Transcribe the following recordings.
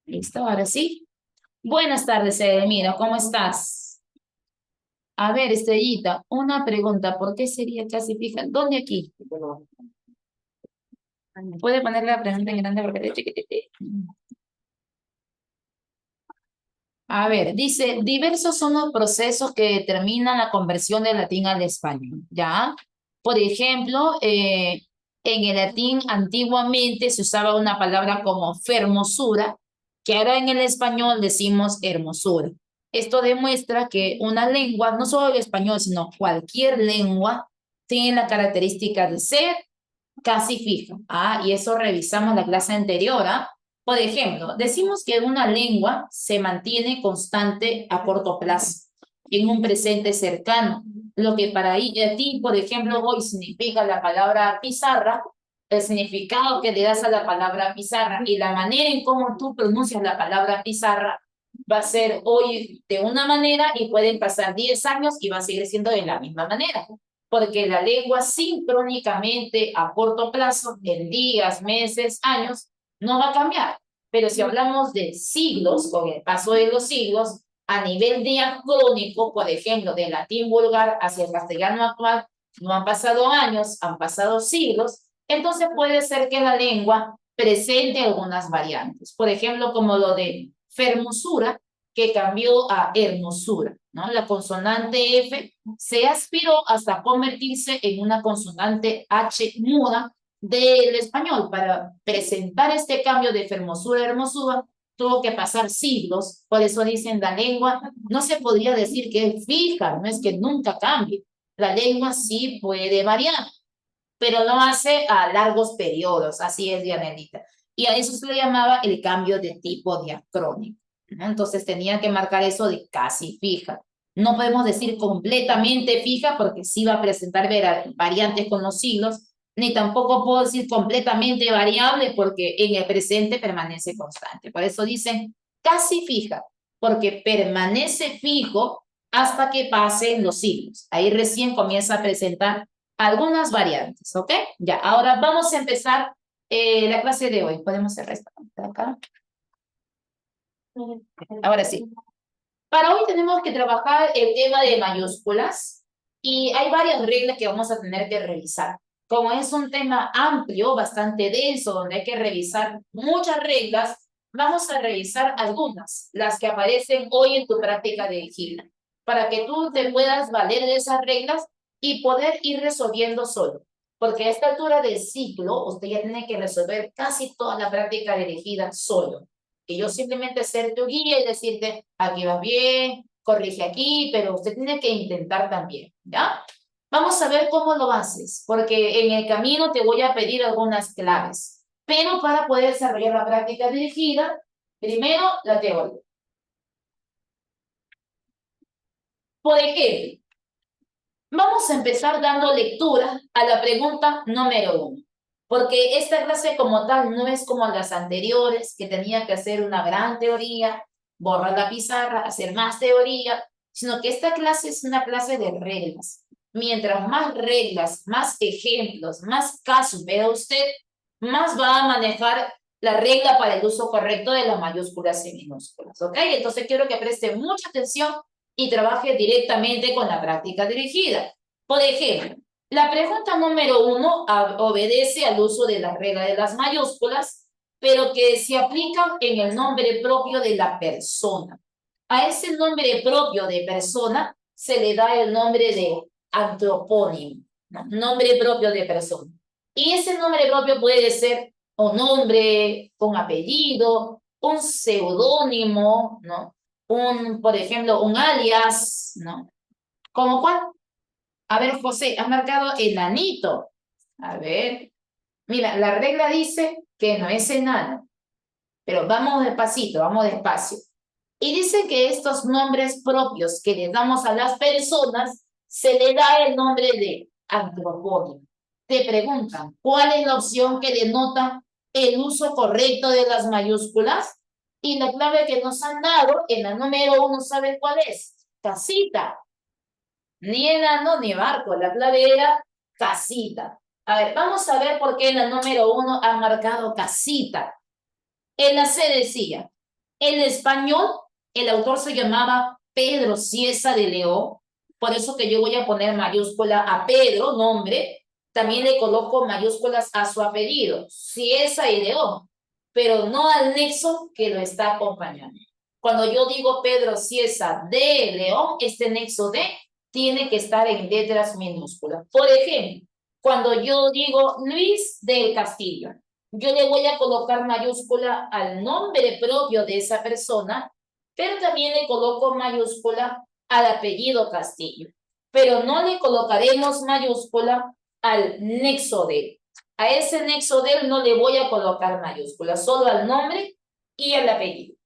Listo, ahora sí. Buenas tardes, Edelmiro, ¿cómo estás? A ver, Estrellita, una pregunta, ¿por qué sería clasificar? ¿Dónde aquí? ¿Puede poner la pregunta en grande porque te chiquitite? A ver, dice, diversos son los procesos que determinan la conversión del latín al español, ¿ya? Por ejemplo, en el latín antiguamente se usaba una palabra como fermosura, que ahora en el español decimos hermosura. Esto demuestra que una lengua, no solo el español, sino cualquier lengua, tiene la característica de ser casi fija. Y eso revisamos la clase anterior. Por ejemplo, decimos que una lengua se mantiene constante a corto plazo, en un presente cercano. Lo que para ti, por ejemplo, hoy significa la palabra pizarra, el significado que le das a la palabra pizarra y la manera en cómo tú pronuncias la palabra pizarra va a ser hoy de una manera y pueden pasar 10 años y va a seguir siendo de la misma manera porque la lengua sincrónicamente a corto plazo, en días, meses, años, no va a cambiar. Pero si hablamos de siglos, con el paso de los siglos, a nivel diacrónico, por ejemplo, del latín vulgar hacia el castellano actual, no han pasado años, han pasado siglos, entonces puede ser que la lengua presente algunas variantes. Por ejemplo, como lo de fermosura, que cambió a hermosura, ¿no? La consonante F se aspiró hasta convertirse en una consonante H muda del español. Para presentar este cambio de fermosura a hermosura, tuvo que pasar siglos, por eso dicen la lengua, no se podría decir que es fija, no es que nunca cambie. La lengua sí puede variar, pero no hace a largos periodos, así es, Dianelita. Y a eso se le llamaba el cambio de tipo diacrónico, ¿no? Entonces tenía que marcar eso de casi fija. No podemos decir completamente fija porque sí va a presentar variantes con los siglos, ni tampoco puedo decir completamente variable porque en el presente permanece constante. Por eso dicen casi fija, porque permanece fijo hasta que pasen los siglos. Ahí recién comienza a presentar algunas variantes, ¿ok? Ya, ahora vamos a empezar la clase de hoy. Podemos cerrar esta pantalla acá. Ahora sí. Para hoy tenemos que trabajar el tema de mayúsculas y hay varias reglas que vamos a tener que revisar. Como es un tema amplio, bastante denso, donde hay que revisar muchas reglas, vamos a revisar algunas, las que aparecen hoy en tu práctica de vigilia, para que tú te puedas valer de esas reglas y poder ir resolviendo solo. Porque a esta altura del ciclo, usted ya tiene que resolver casi toda la práctica dirigida solo que yo simplemente ser tu guía y decirte, aquí vas bien, corrige aquí, pero usted tiene que intentar también, ¿ya? Vamos a ver cómo lo haces, porque en el camino te voy a pedir algunas claves, pero para poder desarrollar la práctica dirigida, primero la teoría. Por ejemplo, vamos a empezar dando lectura a la pregunta número 1, porque esta clase como tal no es como las anteriores, que tenía que hacer una gran teoría, borrar la pizarra, hacer más teoría, sino que esta clase es una clase de reglas. Mientras más reglas, más ejemplos, más casos vea usted, más va a manejar la regla para el uso correcto de las mayúsculas y minúsculas, ¿ok? Entonces quiero que preste mucha atención y trabaje directamente con la práctica dirigida. Por ejemplo, la pregunta número 1 obedece al uso de la regla de las mayúsculas, pero que se aplica en el nombre propio de la persona. A ese nombre propio de persona se le da el nombre de antropónimo, ¿no? Nombre propio de persona. Y ese nombre propio puede ser un nombre, un apellido, un seudónimo, ¿no? Por ejemplo, un alias, ¿no? ¿Cómo cuál? A ver, José, has marcado enanito. A ver, mira, la regla dice que no es enano, pero vamos despacito, vamos despacio. Y dice que estos nombres propios que le damos a las personas, se le da el nombre de antropónimo. Te preguntan, ¿cuál es la opción que denota el uso correcto de las mayúsculas? Y la clave que nos han dado en la número 1, ¿saben cuál es? Casita. Ni enano ni barco, la clave era casita. A ver, vamos a ver por qué en la número 1 han marcado casita. En la C decía, En español, el autor se llamaba Pedro Cieza de León, por eso que yo voy a poner mayúscula a Pedro, nombre, también le coloco mayúsculas a su apellido, Cieza y León, pero no al nexo que lo está acompañando. Cuando yo digo Pedro Cieza de León, este nexo de tiene que estar en letras minúsculas. Por ejemplo, cuando yo digo Luis del Castillo, yo le voy a colocar mayúscula al nombre propio de esa persona, pero también le coloco mayúscula al apellido Castillo. Pero no le colocaremos mayúscula al nexo de él. A ese nexo de él no le voy a colocar mayúscula, solo al nombre y al apellido.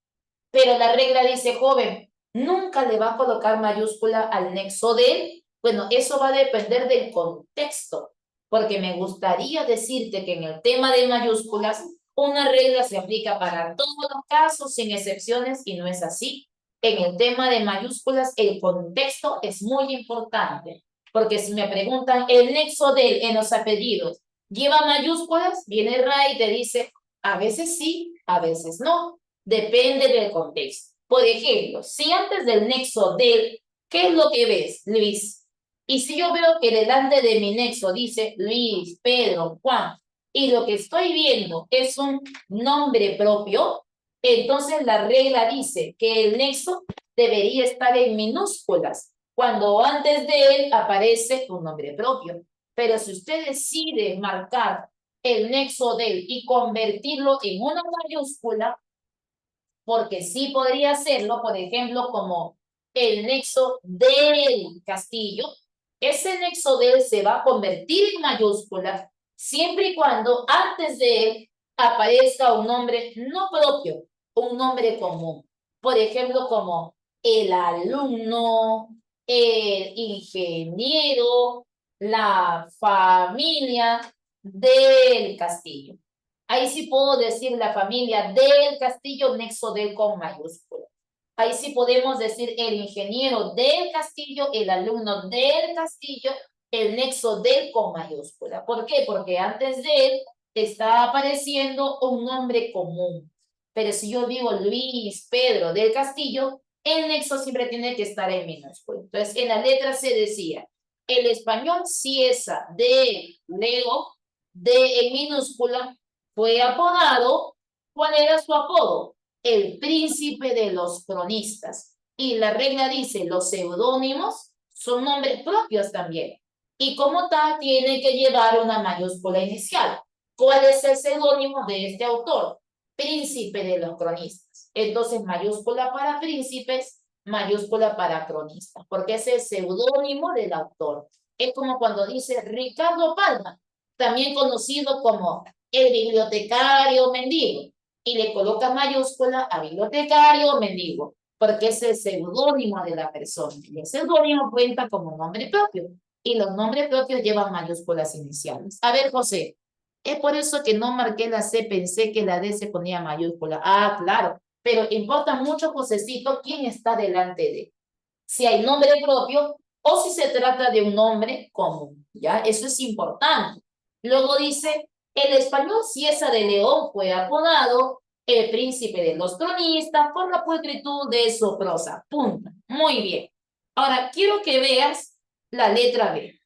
Pero la regla dice, joven, nunca le va a colocar mayúscula al nexo de él. Bueno, eso va a depender del contexto, porque me gustaría decirte que en el tema de mayúsculas, una regla se aplica para todos los casos, sin excepciones, y no es así. En el tema de mayúsculas, el contexto es muy importante, porque si me preguntan el nexo de él en los apellidos, ¿lleva mayúsculas? Viene Ray y te dice, a veces sí, a veces no. Depende del contexto. Por ejemplo, si antes del nexo del, ¿qué es lo que ves, Luis? Y si yo veo que delante de mi nexo dice Luis, Pedro, Juan, y lo que estoy viendo es un nombre propio, entonces la regla dice que el nexo debería estar en minúsculas, cuando antes de él aparece un nombre propio. Pero si usted decide marcar el nexo de él y convertirlo en una mayúscula, porque sí podría hacerlo, por ejemplo, como el nexo del castillo, ese nexo del se va a convertir en mayúscula siempre y cuando antes de él aparezca un nombre no propio, un nombre común. Por ejemplo, como el alumno, el ingeniero, la familia del castillo. Ahí sí puedo decir la familia del Castillo, nexo del con mayúscula. Ahí sí podemos decir el ingeniero del Castillo, el alumno del Castillo, el nexo del con mayúscula. ¿Por qué? Porque antes de él está apareciendo un nombre común. Pero si yo digo Luis Pedro del Castillo, el nexo siempre tiene que estar en minúscula. Entonces, en la letra se decía, el español Cieza de Leo, de en minúscula, fue apodado, ¿cuál era su apodo? El príncipe de los cronistas. Y la regla dice, los seudónimos son nombres propios también. Y como tal, tiene que llevar una mayúscula inicial. ¿Cuál es el seudónimo de este autor? Príncipe de los cronistas. Entonces, mayúscula para príncipes, mayúscula para cronistas, porque es el seudónimo del autor. Es como cuando dice Ricardo Palma, también conocido como el bibliotecario mendigo, y le coloca mayúscula a bibliotecario mendigo, porque es el seudónimo de la persona. Y el seudónimo cuenta como nombre propio, y los nombres propios llevan mayúsculas iniciales. A ver, José, es por eso que no marqué la C, pensé que la D se ponía mayúscula. Ah, claro, pero importa mucho, Josecito, quién está delante de. Si hay nombre propio o si se trata de un nombre común, ¿ya? Eso es importante. Luego dice, el español Cieza de León fue apodado el príncipe de los cronistas por la pulcritud de su prosa. Punto. Muy bien. Ahora, quiero que veas la letra B.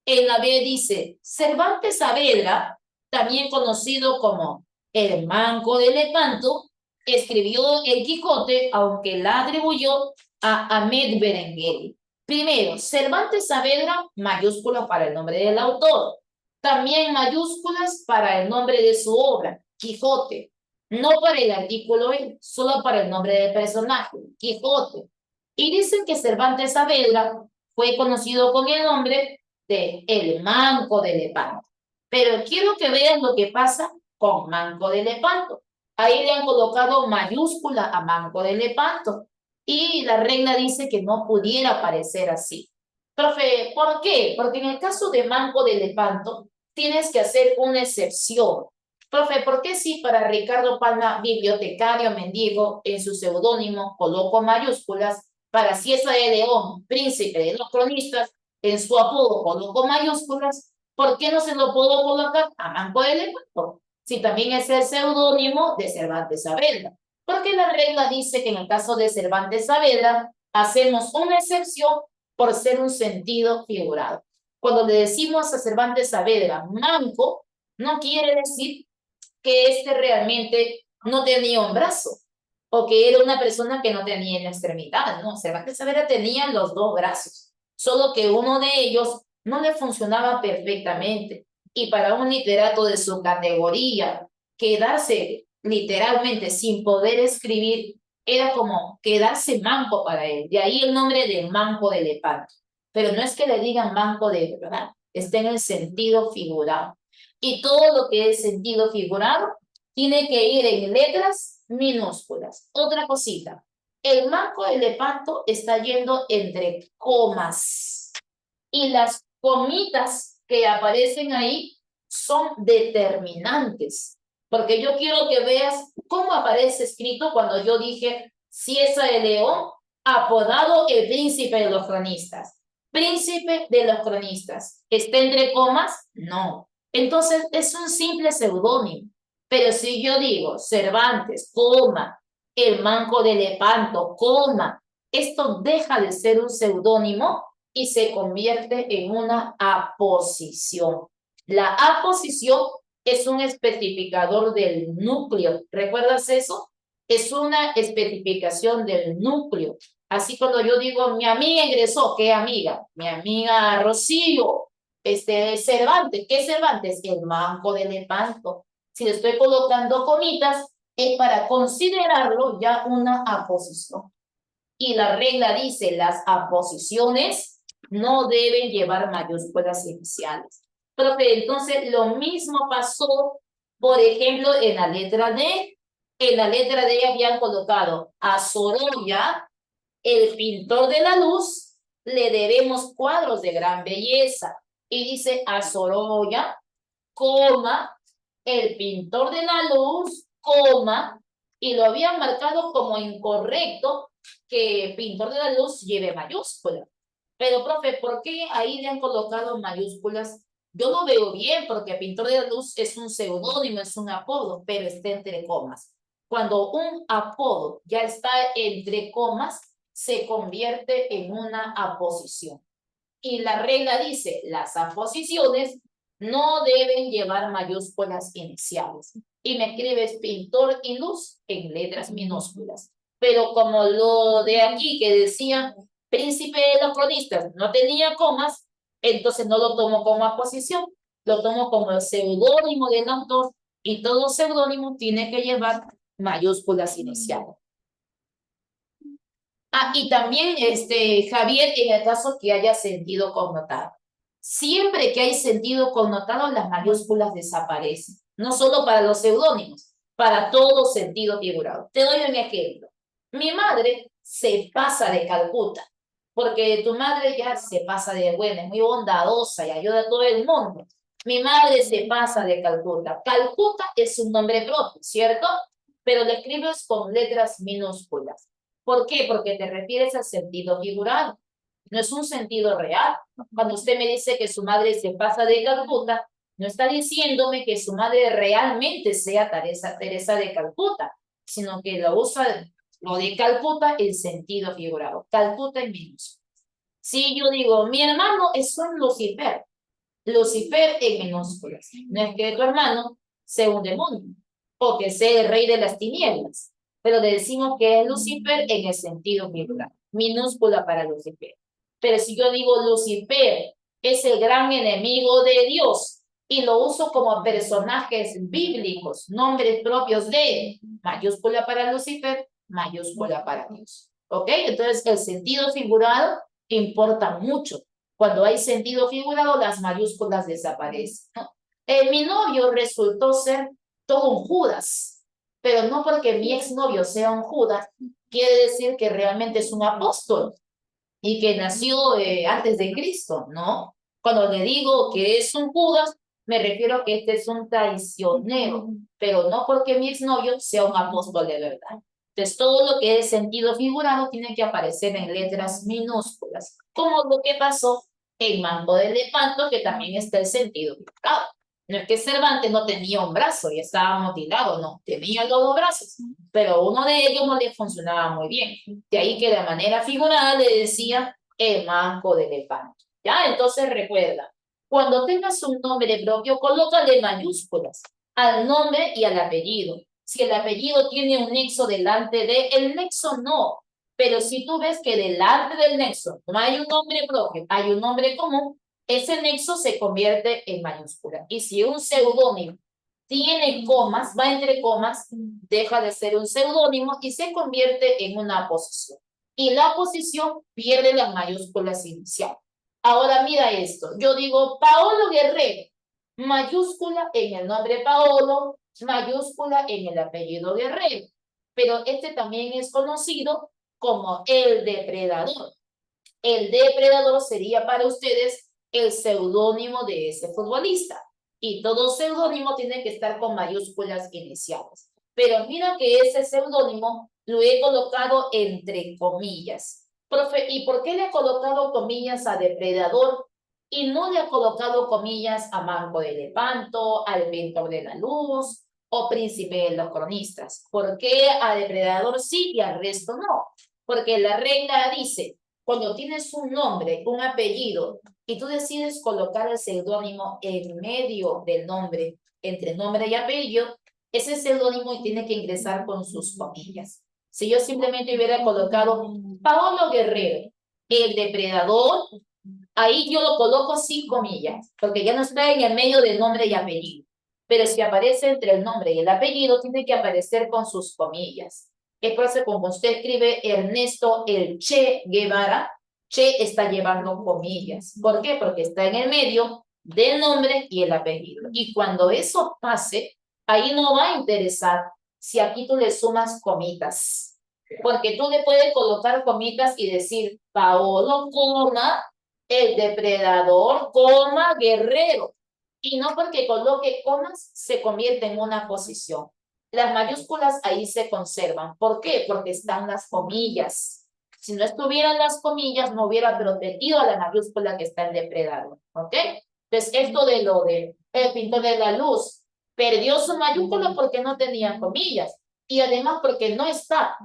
En la B dice, Cervantes Saavedra, también conocido como el Manco de Lepanto, escribió El Quijote, aunque la atribuyó a Ahmed Berenguer. Primero, Cervantes Saavedra, mayúsculas para el nombre del autor. También mayúsculas para el nombre de su obra, Quijote. No para el artículo, solo para el nombre del personaje, Quijote. Y dicen que Cervantes Saavedra fue conocido con el nombre de El Manco de Lepanto. Pero quiero que vean lo que pasa con Manco de Lepanto. Ahí le han colocado mayúscula a Manco de Lepanto. Y la regla dice que no pudiera aparecer así. Profe, ¿por qué? Porque en el caso de Manco de Lepanto, tienes que hacer una excepción. Profe, ¿por qué sí para Ricardo Palma, bibliotecario mendigo, en su seudónimo, coloco mayúsculas? Para Cieza de León, príncipe de los cronistas, en su apodo coloco mayúsculas, ¿por qué no se lo puedo colocar a Manco de Lepanto? Si también es el seudónimo de Cervantes Saavedra. Porque la regla dice que en el caso de Cervantes Saavedra, hacemos una excepción por ser un sentido figurado. Cuando le decimos a Cervantes Saavedra manco, no quiere decir que este realmente no tenía un brazo o que era una persona que no tenía una extremidad, no, Cervantes Saavedra tenía los dos brazos, solo que uno de ellos no le funcionaba perfectamente y para un literato de su categoría, quedarse literalmente sin poder escribir era como quedarse manco para él, de ahí el nombre de Manco de Lepanto, pero no es que le digan manco de verdad, está en el sentido figurado. Y todo lo que es sentido figurado tiene que ir en letras minúsculas. Otra cosita, el Manco de Lepanto está yendo entre comas y las comitas que aparecen ahí son determinantes, porque yo quiero que veas cómo aparece escrito cuando yo dije Cieza de León, apodado el príncipe de los cronistas. Príncipe de los cronistas. ¿Está entre comas? No. Entonces es un simple seudónimo. Pero si yo digo Cervantes, coma, el Manco de Lepanto, coma, esto deja de ser un seudónimo y se convierte en una aposición. La aposición es un especificador del núcleo. ¿Recuerdas eso? Es una especificación del núcleo. Así cuando yo digo, mi amiga ingresó, ¿qué amiga? Mi amiga Rocío, Cervantes, ¿qué Cervantes? El Manco de Lepanto. Si le estoy colocando comitas, es para considerarlo ya una aposición. Y la regla dice, las aposiciones no deben llevar mayúsculas iniciales. Profe, entonces lo mismo pasó, por ejemplo, en la letra D. En la letra D habían colocado a Sorolla, el pintor de la luz, le debemos cuadros de gran belleza. Y dice a Sorolla, coma, el pintor de la luz, coma, y lo habían marcado como incorrecto que pintor de la luz lleve mayúsculas. Pero, profe, ¿por qué ahí le han colocado mayúsculas? Yo lo veo bien porque pintor de la luz es un seudónimo, es un apodo, pero está entre comas. Cuando un apodo ya está entre comas, se convierte en una aposición. Y la regla dice, las aposiciones no deben llevar mayúsculas iniciales. Y me escribes pintor y luz en letras minúsculas. Pero como lo de aquí que decía príncipe de los cronistas no tenía comas, entonces no lo tomo como aposición, lo tomo como el seudónimo del autor y todo seudónimo tiene que llevar mayúsculas iniciales. Ah, y también, Javier, en el caso que haya sentido connotado. Siempre que hay sentido connotado, las mayúsculas desaparecen. No solo para los seudónimos, para todo sentido figurado. Te doy un ejemplo. Mi madre se pasa de Calcuta, porque tu madre ya se pasa de buena, es muy bondadosa y ayuda a todo el mundo. Mi madre se pasa de Calcuta. Calcuta es un nombre propio, ¿cierto? Pero lo escribes con letras minúsculas. ¿Por qué? Porque te refieres al sentido figurado. No es un sentido real. Cuando usted me dice que su madre se pasa de Calcuta, no está diciéndome que su madre realmente sea Teresa de Calcuta, sino que lo usa lo de Calcuta en sentido figurado. Calcuta en minúsculas. Si yo digo, mi hermano es un Lucifer, Lucifer en minúsculas. No es que tu hermano sea un demonio o que sea el rey de las tinieblas, pero le decimos que es Lucifer en el sentido figurado, minúscula para Lucifer. Pero si yo digo Lucifer es el gran enemigo de Dios y lo uso como personajes bíblicos, nombres propios de mayúscula para Lucifer, mayúscula para Dios. ¿Ok? Entonces el sentido figurado importa mucho. Cuando hay sentido figurado, las mayúsculas desaparecen, ¿no? Mi novio resultó ser todo un Judas, pero no porque mi exnovio sea un Judas, quiere decir que realmente es un apóstol y que nació antes de Cristo, ¿no? Cuando le digo que es un Judas, me refiero a que este es un traicionero, pero no porque mi exnovio sea un apóstol de verdad. Entonces, todo lo que es sentido figurado tiene que aparecer en letras minúsculas, como lo que pasó en Manco de Lepanto, que también está el sentido figurado. No es que Cervantes no tenía un brazo y estaba mutilado, no, tenía los dos brazos. pero uno de ellos no le funcionaba muy bien. De ahí que de manera figurada le decía el manco de elefante. ¿Ya? Entonces recuerda, cuando tengas un nombre propio, colócale mayúsculas al nombre y al apellido. Si el apellido tiene un nexo delante de, el nexo no. Pero si tú ves que delante del nexo no hay un nombre propio, hay un nombre común, ese nexo se convierte en mayúscula. Y si un seudónimo tiene comas, va entre comas, deja de ser un seudónimo y se convierte en una posición. Y la posición pierde las mayúsculas iniciales. Ahora mira esto, yo digo Paolo Guerrero, mayúscula en el nombre Paolo, mayúscula en el apellido Guerrero, pero este también es conocido como el depredador. El depredador sería para ustedes el seudónimo de ese futbolista. Y todo seudónimo tiene que estar con mayúsculas iniciales. Pero mira que ese seudónimo lo he colocado entre comillas. Profe, ¿y por qué le he colocado comillas a depredador y no le he colocado comillas a Manco de Lepanto, al Pintor de la Luz o Príncipe de los Cronistas? ¿Por qué a depredador sí y al resto no? Porque la regla dice, cuando tienes un nombre, un apellido, y tú decides colocar el seudónimo en medio del nombre, entre nombre y apellido, ese seudónimo tiene que ingresar con sus comillas. Si yo simplemente hubiera colocado Paolo Guerrero, el depredador, ahí yo lo coloco sin comillas, porque ya no está en el medio del nombre y apellido. Pero si aparece entre el nombre y el apellido, tiene que aparecer con sus comillas. Es por eso como usted escribe Ernesto el Che Guevara, Che está llevando comillas. ¿Por qué? Porque está en el medio del nombre y el apellido. Y cuando eso pase, ahí no va a interesar si aquí tú le sumas comitas. Porque tú le puedes colocar comitas y decir Paolo, coma, el depredador, coma, guerrero. Y no porque coloque comas se convierte en una posición. Las mayúsculas ahí se conservan. ¿Por qué? Porque están las comillas. Si no estuvieran las comillas, no hubiera protegido a la mayúscula que está en depredador. ¿Ok? Entonces, esto de lo de el Pintor de la Luz perdió su mayúscula porque no tenía comillas. Y además porque no está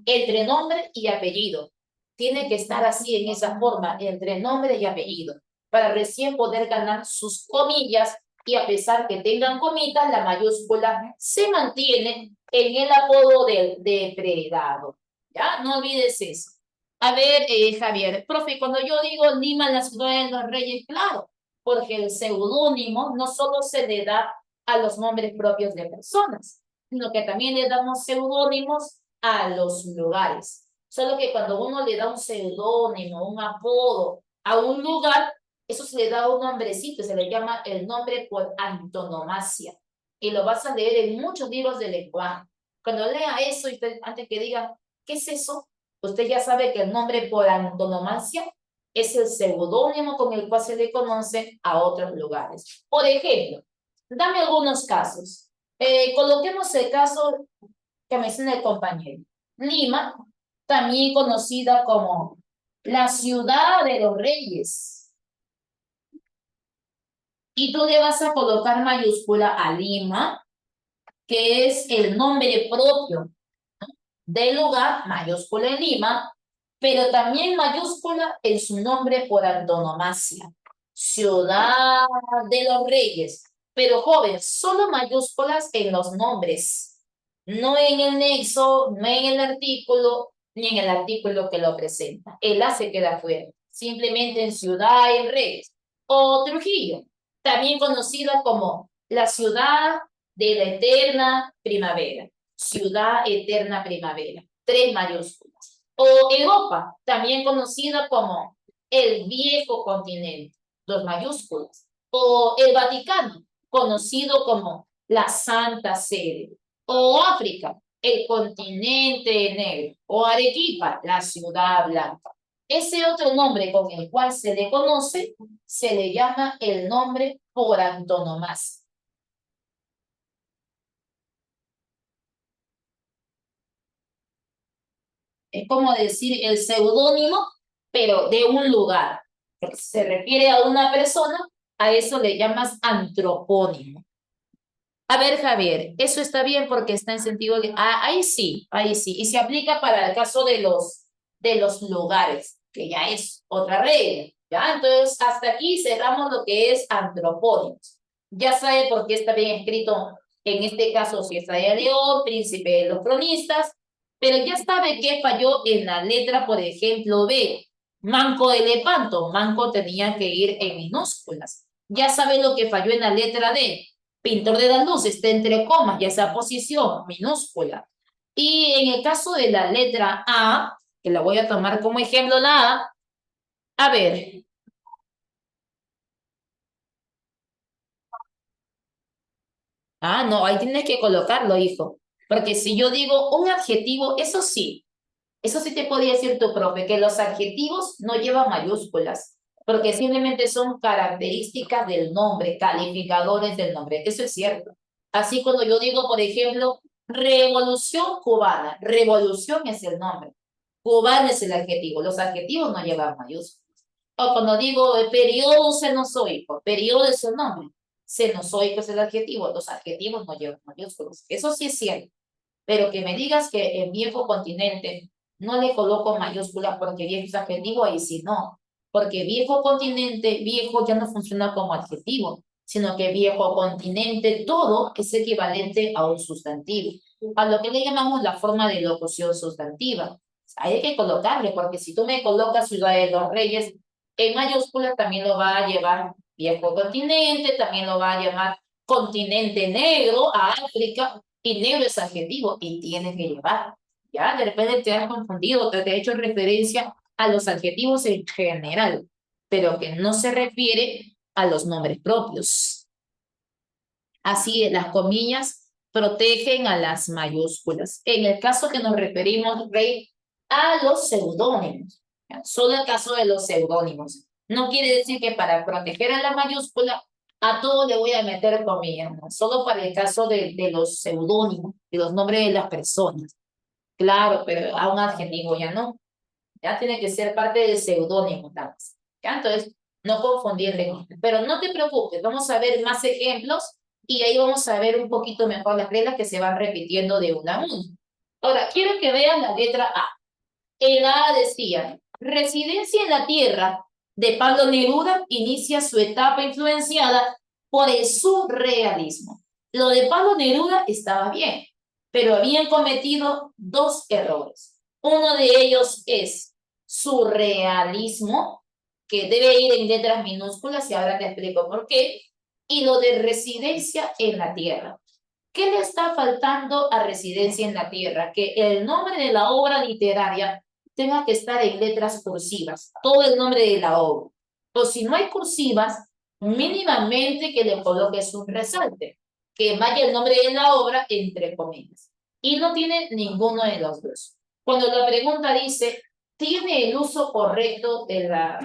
entre nombre y apellido. Tiene que estar así en esa forma, entre nombre y apellido, para recién poder ganar sus comillas y a pesar que tengan comitas, la mayúscula se mantiene en el apodo del depredador. ¿Ya? No olvides eso. A ver, Javier, profe, cuando yo digo Lima, la ciudad de los reyes, claro, porque el seudónimo no solo se le da a los nombres propios de personas, sino que también le damos seudónimos a los lugares. Solo que cuando uno le da un seudónimo, un apodo a un lugar, eso se le da un nombrecito, se le llama el nombre por antonomasia. Y lo vas a leer en muchos libros de lenguaje. Cuando lea eso, y usted, antes que diga, ¿qué es eso? Usted ya sabe que el nombre por antonomasia es el seudónimo con el cual se le conoce a otros lugares. Por ejemplo, dame algunos casos. Coloquemos el caso que menciona el compañero. Lima, también conocida como la ciudad de los reyes. Y tú le vas a colocar mayúscula a Lima, que es el nombre propio del lugar, mayúscula en Lima, pero también mayúscula en su nombre por antonomasia. Ciudad de los Reyes. Pero joven, solo mayúsculas en los nombres, no en el nexo, no en el artículo, ni en el artículo que lo presenta. El A se queda fuera. Simplemente en Ciudad y Reyes. O Trujillo, también conocida como la ciudad de la eterna primavera. Ciudad eterna primavera. 3 mayúsculas. O Europa, también conocida como el viejo continente. 2 mayúsculas. O el Vaticano, conocido como la Santa Sede. O África, el continente negro. O Arequipa, la ciudad blanca. Ese otro nombre con el cual se le conoce, se le llama el nombre por antonomasia. Es como decir el seudónimo, pero de un lugar. Porque si se refiere a una persona, a eso le llamas antropónimo. A ver, Javier, eso está bien porque está en sentido de... Ah, ahí sí, ahí sí. Y se aplica para el caso de los lugares, que ya es otra regla, ¿ya? Entonces, hasta aquí cerramos lo que es antropónimos. Ya sabe por qué está bien escrito, en este caso, Fiesta de León, Príncipe de los Cronistas, pero ya sabe que falló en la letra, por ejemplo, B. Manco de Lepanto. Manco tenía que ir en minúsculas. Ya sabe lo que falló en la letra D. Pintor de la luz está entre comas, ya sea posición minúscula. Y en el caso de la letra A, que la voy a tomar como ejemplo, la a ver, no, ahí tienes que colocarlo, hijo. Porque si yo digo un adjetivo, eso sí te podía decir tu profe, que los adjetivos no llevan mayúsculas, porque simplemente son características del nombre, calificadores del nombre. Eso es cierto. Así cuando yo digo, por ejemplo, Revolución Cubana, revolución es el nombre, cubana es el adjetivo, los adjetivos no llevan mayúsculas. O cuando digo periodo cenozoico, periodo es el nombre, cenozoico es el adjetivo, los adjetivos no llevan mayúsculas. Eso sí es cierto. Pero que me digas que en viejo continente no le coloco mayúsculas porque viejo es adjetivo, ahí sí no. Porque viejo continente, viejo ya no funciona como adjetivo, sino que viejo continente, todo es equivalente a un sustantivo, a lo que le llamamos la forma de locución sustantiva. Hay que colocarle, porque si tú me colocas Ciudad de los Reyes en mayúsculas, también lo va a llevar viejo continente, también lo va a llamar continente negro, a África, y negro es adjetivo y tienes que llevar. Ya, de repente te has confundido, te he hecho referencia a los adjetivos en general, pero que no se refiere a los nombres propios. Así es, las comillas protegen a las mayúsculas. En el caso que nos referimos, Rey, a los seudónimos. Solo el caso de los seudónimos. No quiere decir que para proteger a la mayúscula a todo le voy a meter comillas, ¿no? Solo para el caso de los seudónimos, de los nombres de las personas. Claro, pero a un adjetivo ya no. Ya tiene que ser parte del seudónimo, tal vez. ¿Ya? Entonces, no confundirle. Pero no te preocupes, vamos a ver más ejemplos y ahí vamos a ver un poquito mejor las reglas que se van repitiendo de una a una. Ahora, quiero que vean la letra A. El A decía, Residencia en la Tierra de Pablo Neruda inicia su etapa influenciada por el surrealismo. Lo de Pablo Neruda estaba bien, pero habían cometido dos errores. Uno de ellos es surrealismo, que debe ir en letras minúsculas y ahora te explico por qué, y lo de residencia en la Tierra. ¿Qué le está faltando a Residencia en la Tierra? Que el nombre de la obra literaria tenga que estar en letras cursivas, todo el nombre de la obra. O si no hay cursivas, mínimamente que le coloques un resalte, que vaya el nombre de la obra entre comillas. Y no tiene ninguno de los dos. Cuando la pregunta dice, ¿tiene el uso correcto de la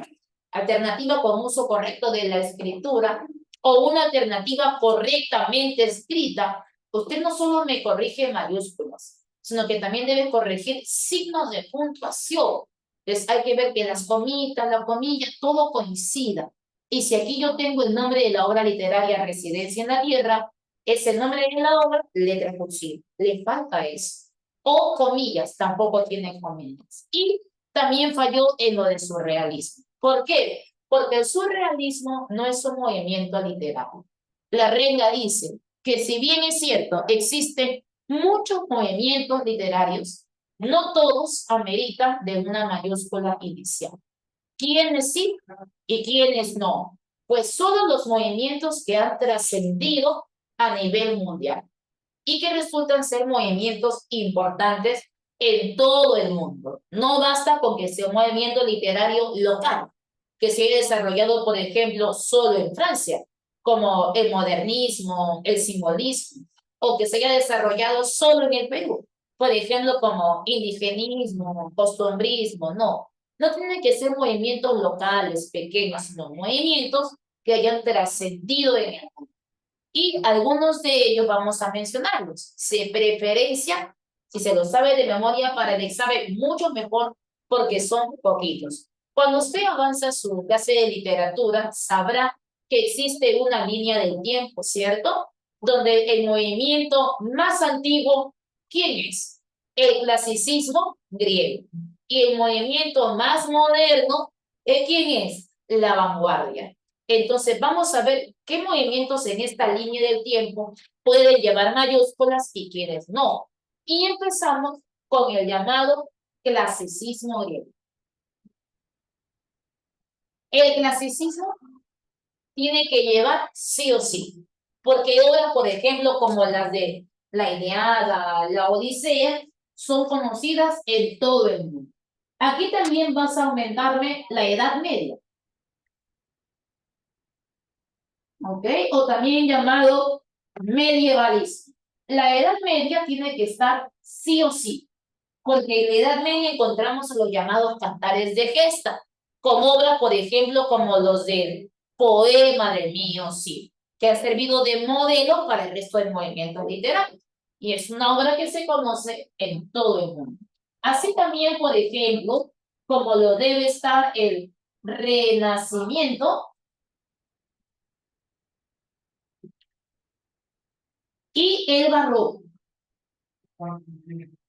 alternativa con uso correcto de la escritura o una alternativa correctamente escrita? Usted no solo me corrige mayúsculas, sino que también debe corregir signos de puntuación. Entonces hay que ver que las comitas, la comilla, todo coincida. Y si aquí yo tengo el nombre de la obra literaria Residencia en la Tierra, es el nombre de la obra, letra cursiva. Le falta eso. O comillas, tampoco tiene comillas. Y también falló en lo de surrealismo. ¿Por qué? Porque el surrealismo no es un movimiento literario. La regla dice que si bien es cierto, existen muchos movimientos literarios, no todos ameritan de una mayúscula inicial. ¿Quiénes sí y quiénes no? Pues solo los movimientos que han trascendido a nivel mundial y que resultan ser movimientos importantes en todo el mundo. No basta con que sea un movimiento literario local, que se haya desarrollado, por ejemplo, solo en Francia, como el modernismo, el simbolismo, o que se haya desarrollado solo en el Perú, por ejemplo, como indigenismo, costumbrismo, no. No tienen que ser movimientos locales, pequeños, sino movimientos que hayan trascendido en el mundo. Y algunos de ellos vamos a mencionarlos. Se preferencia, si se lo sabe de memoria para el examen, mucho mejor porque son poquitos. Cuando usted avanza su clase de literatura, sabrá que existe una línea del tiempo, ¿cierto? donde el movimiento más antiguo, ¿quién es? El clasicismo griego. Y el movimiento más moderno, ¿quién es? La vanguardia. Entonces, vamos a ver qué movimientos en esta línea del tiempo pueden llevar mayúsculas y quiénes no. Y empezamos con el llamado clasicismo griego. El clasicismo tiene que llevar sí o sí, porque obras, por ejemplo, como las de la Ilíada, la Odisea, son conocidas en todo el mundo. Aquí también vas a aumentarme la Edad Media, ¿ok? O también llamado medievalismo. La Edad Media tiene que estar sí o sí, porque en la Edad Media encontramos los llamados cantares de gesta, como obras, por ejemplo, como los del poema del mío, sí, que ha servido de modelo para el resto del movimiento literario. Y es una obra que se conoce en todo el mundo. Así también, por ejemplo, como lo debe estar el Renacimiento y el Barroco,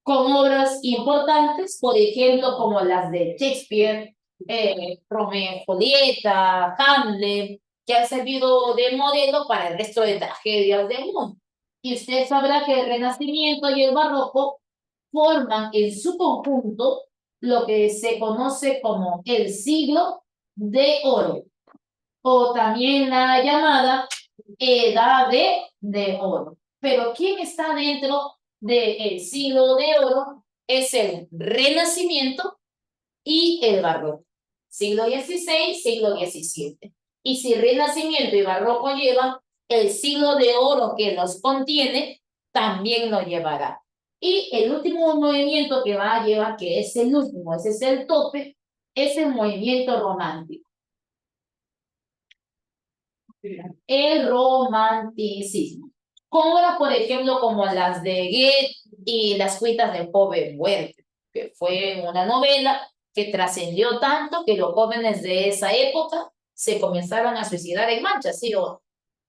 con obras importantes, por ejemplo, como las de Shakespeare, Romeo y Julieta, Hamlet, que han servido de modelo para el resto de tragedias del mundo. Y usted sabrá que el Renacimiento y el Barroco forman en su conjunto lo que se conoce como el siglo de oro, o también la llamada edad de oro. Pero ¿quién está dentro del siglo de oro? Es el Renacimiento y el Barroco. Siglo XVI, siglo XVII. Y si Renacimiento y Barroco llevan, el siglo de oro que los contiene también lo llevará. Y el último movimiento que va a llevar, que es el último, ese es el tope, es el movimiento romántico. El romanticismo. Con obras, por ejemplo, como las de Goethe y Las cuitas del joven muerte, que fue una novela que trascendió tanto que los jóvenes de esa época se comenzaron a suicidar en mancha, ¿sí o no?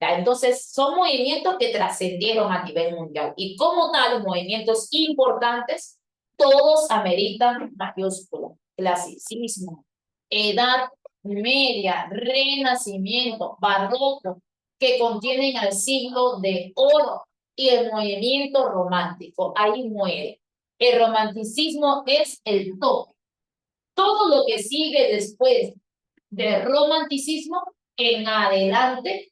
Entonces, son movimientos que trascendieron a nivel mundial. Y como tal, movimientos importantes, todos ameritan mayúscula. Clasicismo, edad media, renacimiento, barroco, que contienen al siglo de oro y el movimiento romántico. Ahí muere. El romanticismo es el tope. Todo lo que sigue después del romanticismo en adelante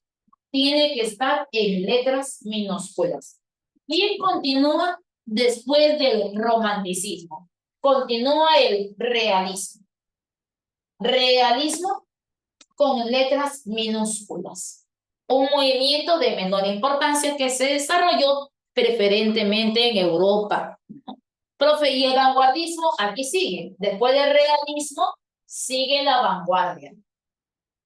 tiene que estar en letras minúsculas. ¿Quién continúa después del romanticismo? Continúa el realismo. Realismo con letras minúsculas. Un movimiento de menor importancia que se desarrolló preferentemente en Europa. Profe, y el vanguardismo aquí sigue. Después del realismo sigue la vanguardia.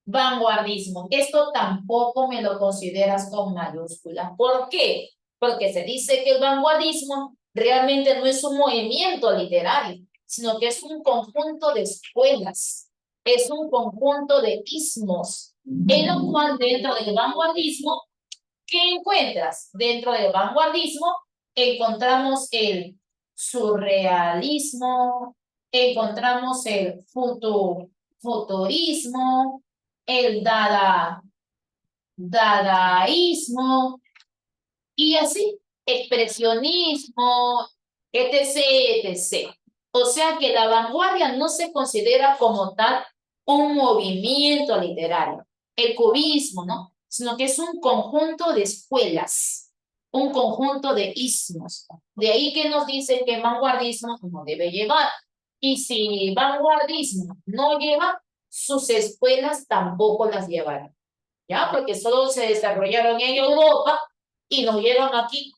Vanguardismo. Esto tampoco me lo consideras con mayúsculas. ¿Por qué? Porque se dice que el vanguardismo realmente no es un movimiento literario, sino que es un conjunto de escuelas, es un conjunto de ismos, en lo cual dentro del vanguardismo, ¿qué encuentras? Dentro del vanguardismo encontramos el surrealismo, encontramos el futurismo, el dadaísmo, y así, expresionismo, etc., etc. O sea que la vanguardia no se considera como tal un movimiento literario, el cubismo, ¿no? Sino que es un conjunto de escuelas, un conjunto de ismos. De ahí que nos dicen que vanguardismo no debe llevar. Y si vanguardismo no lleva, sus escuelas tampoco las llevarán. ¿Ya? Porque solo se desarrollaron en Europa y nos llevan aquí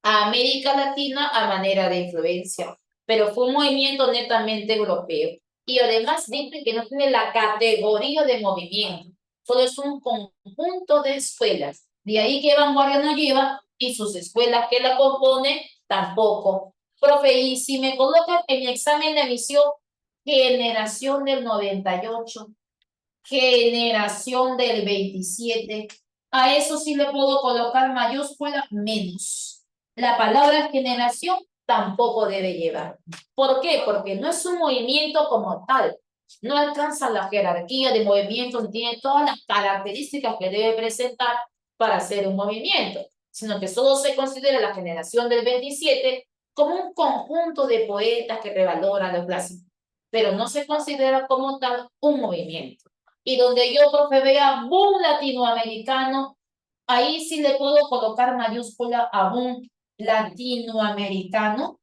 a América Latina a manera de influencia. Pero fue un movimiento netamente europeo. Y además dice que no tiene la categoría de movimiento, solo es un conjunto de escuelas. De ahí que vanguardia no lleva y sus escuelas que la componen tampoco. Profe, y si me colocan en mi examen de admisión, generación del 98, generación del 27, A eso sí le puedo colocar mayúscula menos. La palabra generación tampoco debe llevar. ¿Por qué? Porque no es un movimiento como tal. No alcanza la jerarquía de movimiento, no tiene todas las características que debe presentar para hacer un movimiento, sino que solo se considera la generación del 27 como un conjunto de poetas que revaloran lo clásico, pero no se considera como tal un movimiento. Y donde yo, profe, vea boom latinoamericano, ahí sí le puedo colocar mayúscula a boom latinoamericano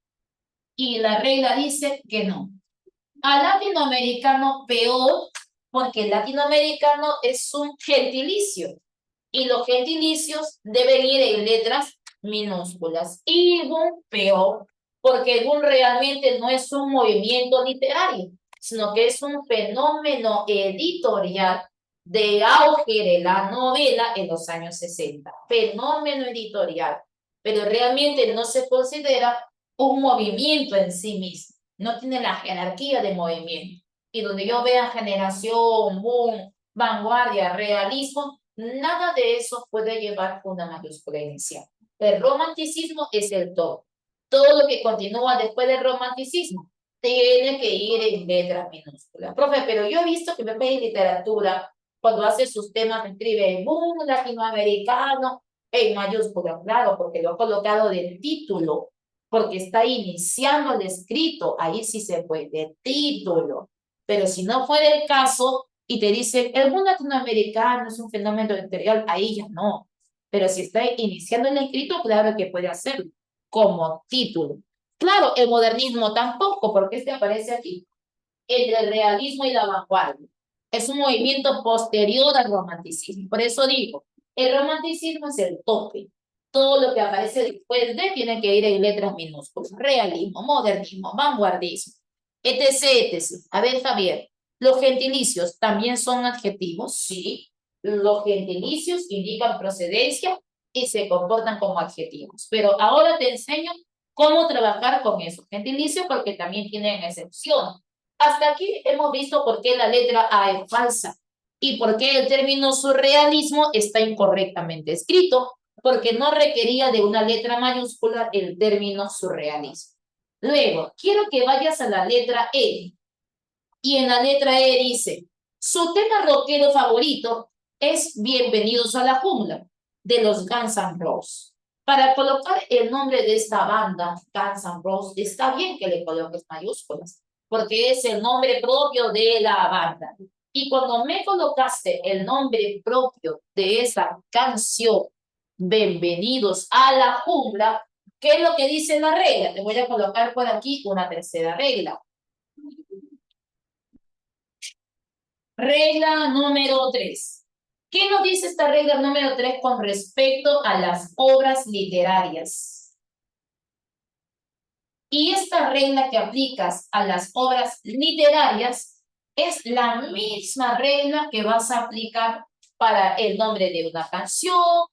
y la regla dice que no. A latinoamericano peor, porque el latinoamericano es un gentilicio y los gentilicios deben ir en letras minúsculas. Y boom peor, porque boom realmente no es un movimiento literario, sino que es un fenómeno editorial de auge de la novela en los años 60. Fenómeno editorial, pero realmente no se considera un movimiento en sí mismo. No tiene la jerarquía de movimiento. Y donde yo vea generación, boom, vanguardia, realismo, nada de eso puede llevar una mayúscula inicial. El romanticismo es el todo. Todo lo que continúa después del romanticismo tiene que ir en letras minúsculas. Profe, pero yo he visto que me en literatura, cuando hace sus temas, escribe boom latinoamericano en mayúsculas, claro, porque lo ha colocado de título, porque está iniciando el escrito, ahí sí se puede, título. Pero si no fuera el caso y te dice, el mundo latinoamericano es un fenómeno editorial, ahí ya no. Pero si está iniciando el escrito, claro que puede hacerlo como título. Claro, el modernismo tampoco, porque este aparece aquí, entre el realismo y la vanguardia. Es un movimiento posterior al romanticismo. Por eso digo, el romanticismo es el tope. Todo lo que aparece después de tiene que ir en letras minúsculas. Realismo, modernismo, vanguardismo, etc, etc. A ver, Javier, ¿los gentilicios también son adjetivos? Sí. Los gentilicios indican procedencia y se comportan como adjetivos. Pero ahora te enseño cómo trabajar con esos gentilicios porque también tienen excepción. Hasta aquí hemos visto por qué la letra A es falsa y por qué el término surrealismo está incorrectamente escrito, porque no requería de una letra mayúscula el término surrealismo. Luego, quiero que vayas a la letra E. Y en la letra E dice, su tema rockero favorito es Bienvenidos a la Jungla, de los Guns N' Roses. Para colocar el nombre de esta banda, Guns N' Roses, está bien que le coloques mayúsculas, porque es el nombre propio de la banda. Y cuando me colocaste el nombre propio de esa canción, Bienvenidos a la Jungla, ¿qué es lo que dice la regla? Te voy a colocar por aquí una tercera regla. Regla número 3. ¿Qué nos dice esta regla número 3 con respecto a las obras literarias? Y esta regla que aplicas a las obras literarias es la misma regla que vas a aplicar para el nombre de una canción,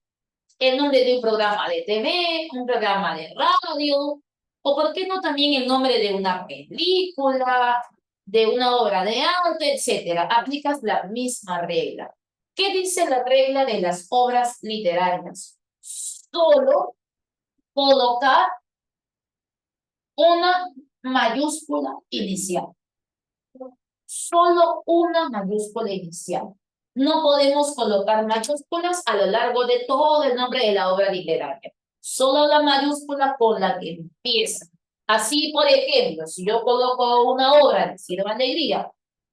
el nombre de un programa de TV, un programa de radio, o por qué no también el nombre de una película, de una obra de arte, etcétera. Aplicas la misma regla. ¿Qué dice la regla de las obras literarias? Solo colocar una mayúscula inicial. Solo una mayúscula inicial. No podemos colocar mayúsculas a lo largo de todo el nombre de la obra literaria. Solo la mayúscula con la que empieza. Así, por ejemplo, si yo coloco una obra de Ciro Alegría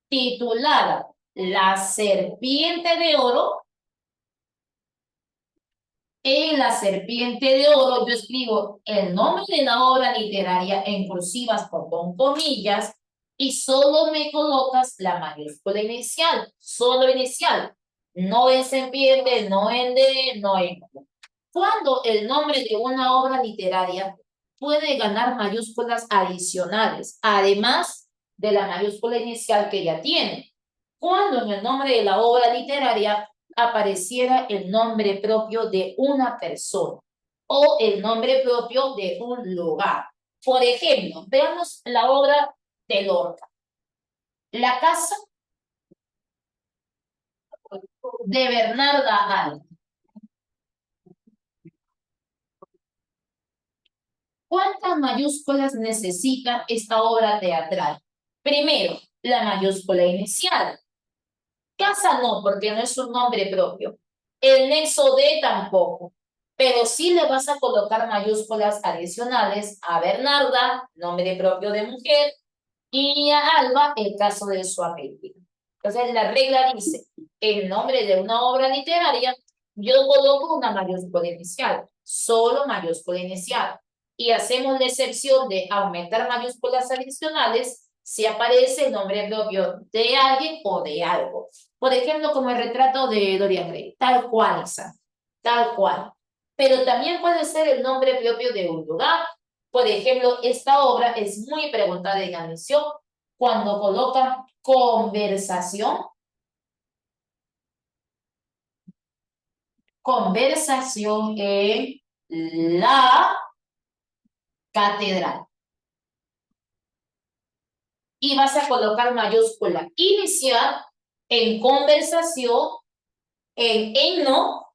titulada La Serpiente de Oro, en La Serpiente de Oro yo escribo el nombre de la obra literaria en cursivas con comillas y solo me colocas la mayúscula inicial, solo inicial, no en serpiente, no en de, no en... Cuando el nombre de una obra literaria puede ganar mayúsculas adicionales, además de la mayúscula inicial que ya tiene. Cuando en el nombre de la obra literaria apareciera el nombre propio de una persona o el nombre propio de un lugar. Por ejemplo, veamos la obra de Lorca. La casa de Bernarda Alba. ¿Cuántas mayúsculas necesita esta obra teatral? Primero, la mayúscula inicial. Casa no, porque no es un nombre propio. El nexo de tampoco. Pero sí le vas a colocar mayúsculas adicionales a Bernarda, nombre propio de mujer, y a Alba, el caso de su apellido. Entonces, la regla dice, el nombre de una obra literaria, yo coloco una mayúscula inicial, solo mayúscula inicial. Y hacemos la excepción de aumentar mayúsculas adicionales si aparece el nombre propio de alguien o de algo. Por ejemplo, como el retrato de Dorian Gray, tal cual, tal cual. Pero también puede ser el nombre propio de un lugar. Por ejemplo, esta obra es muy preguntada en admisión cuando colocan conversación en la catedral. Y vas a colocar mayúscula inicial en conversación, en no,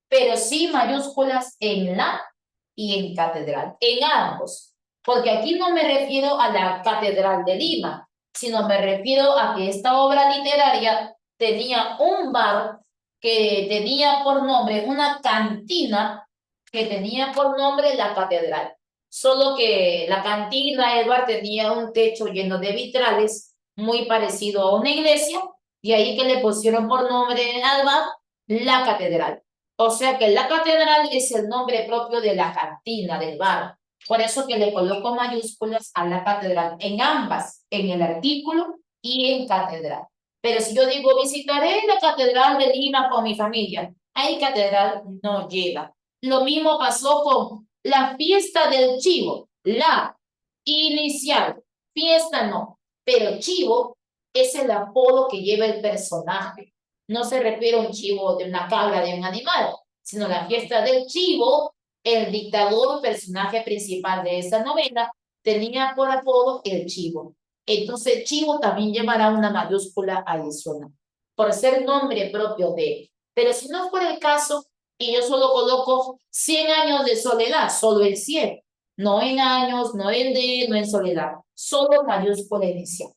pero sí mayúsculas en la y en catedral, en ambos. Porque aquí no me refiero a la Catedral de Lima, sino me refiero a que esta obra literaria tenía un bar que tenía por nombre, una cantina que tenía por nombre la catedral. Solo que la cantina, el bar, tenía un techo lleno de vitrales, muy parecido a una iglesia, y ahí que le pusieron por nombre al bar la catedral. O sea que la catedral es el nombre propio de la cantina, del bar. Por eso que le coloco mayúsculas a la catedral en ambas, en el artículo y en catedral. Pero si yo digo visitaré la catedral de Lima con mi familia, ahí catedral no llega. Lo mismo pasó con la fiesta del chivo, la inicial, fiesta no, pero chivo es el apodo que lleva el personaje. No se refiere a un chivo de una cabra, de un animal, sino la fiesta del chivo, el dictador, personaje principal de esa novela, tenía por apodo el chivo. Entonces, chivo también llevará una mayúscula adicional, por ser nombre propio de él. Pero si no fuera el caso, y yo solo coloco 100 años de soledad, solo el 100, no en años, no en de, no en soledad, solo mayúscula inicial.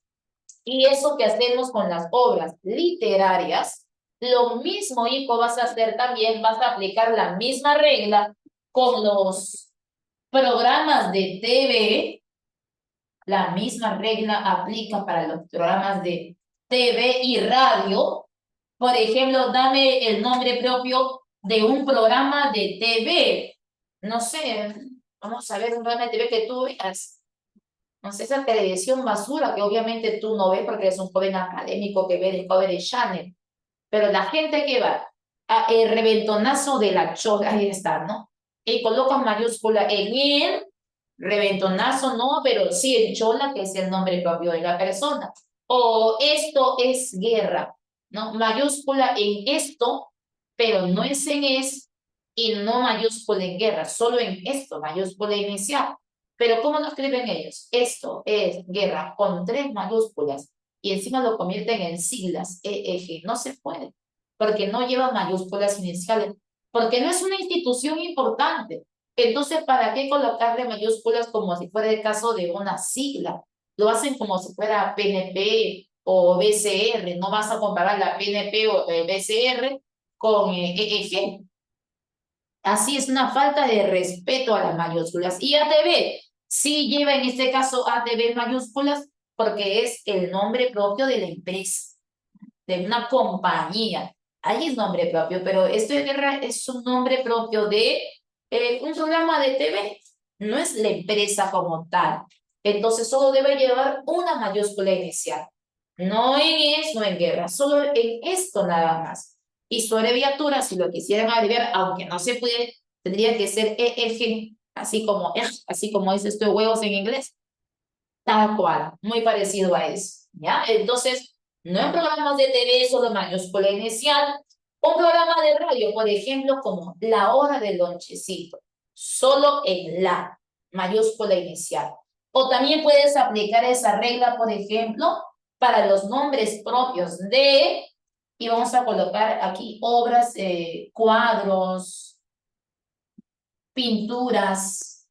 Y eso que hacemos con las obras literarias, lo mismo, hijo, vas a hacer también, vas a aplicar la misma regla con los programas de TV. La misma regla aplica para los programas de TV y radio. Por ejemplo, dame el nombre propio de un programa de TV. No sé, vamos a ver un programa de TV que tú veas. No sé, esa televisión basura que obviamente tú no ves porque eres un joven académico que ve Discovery Channel. Pero la gente que va a el reventonazo de la chola, ahí está, ¿no? Y colocan mayúscula en el reventonazo, no, pero sí en chola, que es el nombre propio de la persona. O esto es guerra, ¿no? Mayúscula en esto, pero no es en es y no mayúscula en guerra, solo en esto, mayúscula inicial. Pero ¿cómo lo escriben ellos? Esto es guerra con 3 mayúsculas y encima lo convierten en siglas, EEG. No se puede, porque no lleva mayúsculas iniciales, porque no es una institución importante. Entonces, ¿para qué colocarle mayúsculas como si fuera el caso de una sigla? Lo hacen como si fuera PNP o BCR. No vas a comparar la PNP o el BCR con EEG. Así es una falta de respeto a las mayúsculas. Y ATV, sí lleva en este caso ATV mayúsculas porque es el nombre propio de la empresa, de una compañía. Ahí es nombre propio, pero esto de guerra es un nombre propio de un programa de TV, no es la empresa como tal. Entonces solo debe llevar una mayúscula inicial. No en es, no en guerra, solo en esto nada más. Y su abreviatura, si lo quisieran abreviar, aunque no se puede, tendría que ser EG, así como dice esto de huevos en inglés. Tal cual, muy parecido a eso, ¿ya? Entonces, no en programas de TV solo mayúscula inicial, un programa de radio, por ejemplo, como La Hora del Lonchecito, solo en la mayúscula inicial. O también puedes aplicar esa regla, por ejemplo, para los nombres propios de, y vamos a colocar aquí obras, cuadros, pinturas,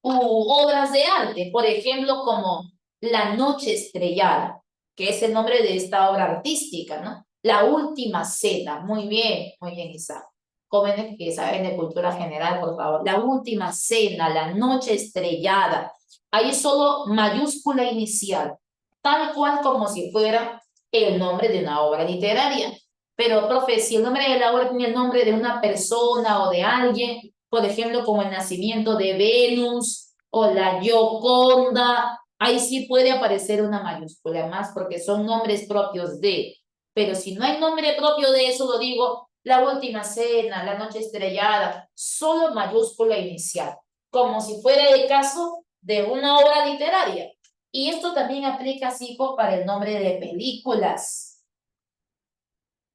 obras de arte, por ejemplo, como La Noche Estrellada, que es el nombre de esta obra artística, ¿no? La Última Cena, muy bien, Isa. Jóvenes que saben de cultura general, por favor. La Última Cena, La Noche Estrellada. Ahí solo mayúscula inicial, tal cual como si fuera el nombre de una obra literaria. Pero, profe, si el nombre de la obra tiene el nombre de una persona o de alguien, por ejemplo, como el nacimiento de Venus o la Gioconda, ahí sí puede aparecer una mayúscula más porque son nombres propios de. Pero si no hay nombre propio de eso, lo digo, la última cena, la noche estrellada, solo mayúscula inicial, como si fuera el caso de una obra literaria. Y esto también aplica, así para el nombre de películas.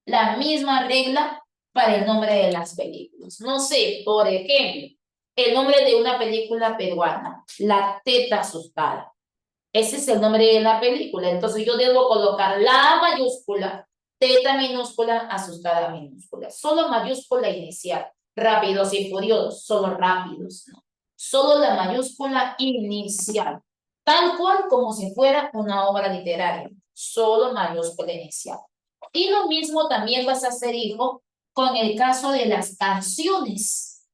La misma regla para el nombre de las películas. No sé, por ejemplo, el nombre de una película peruana, La Teta Asustada. Ese es el nombre de la película. Entonces yo debo colocar la mayúscula, teta minúscula, asustada minúscula. Solo mayúscula inicial. Rápidos y furiosos, solo rápidos, ¿no? Solo la mayúscula inicial. Tal cual como si fuera una obra literaria. Solo mayúscula inicial. Y lo mismo también vas a hacer, hijo, con el caso de las canciones.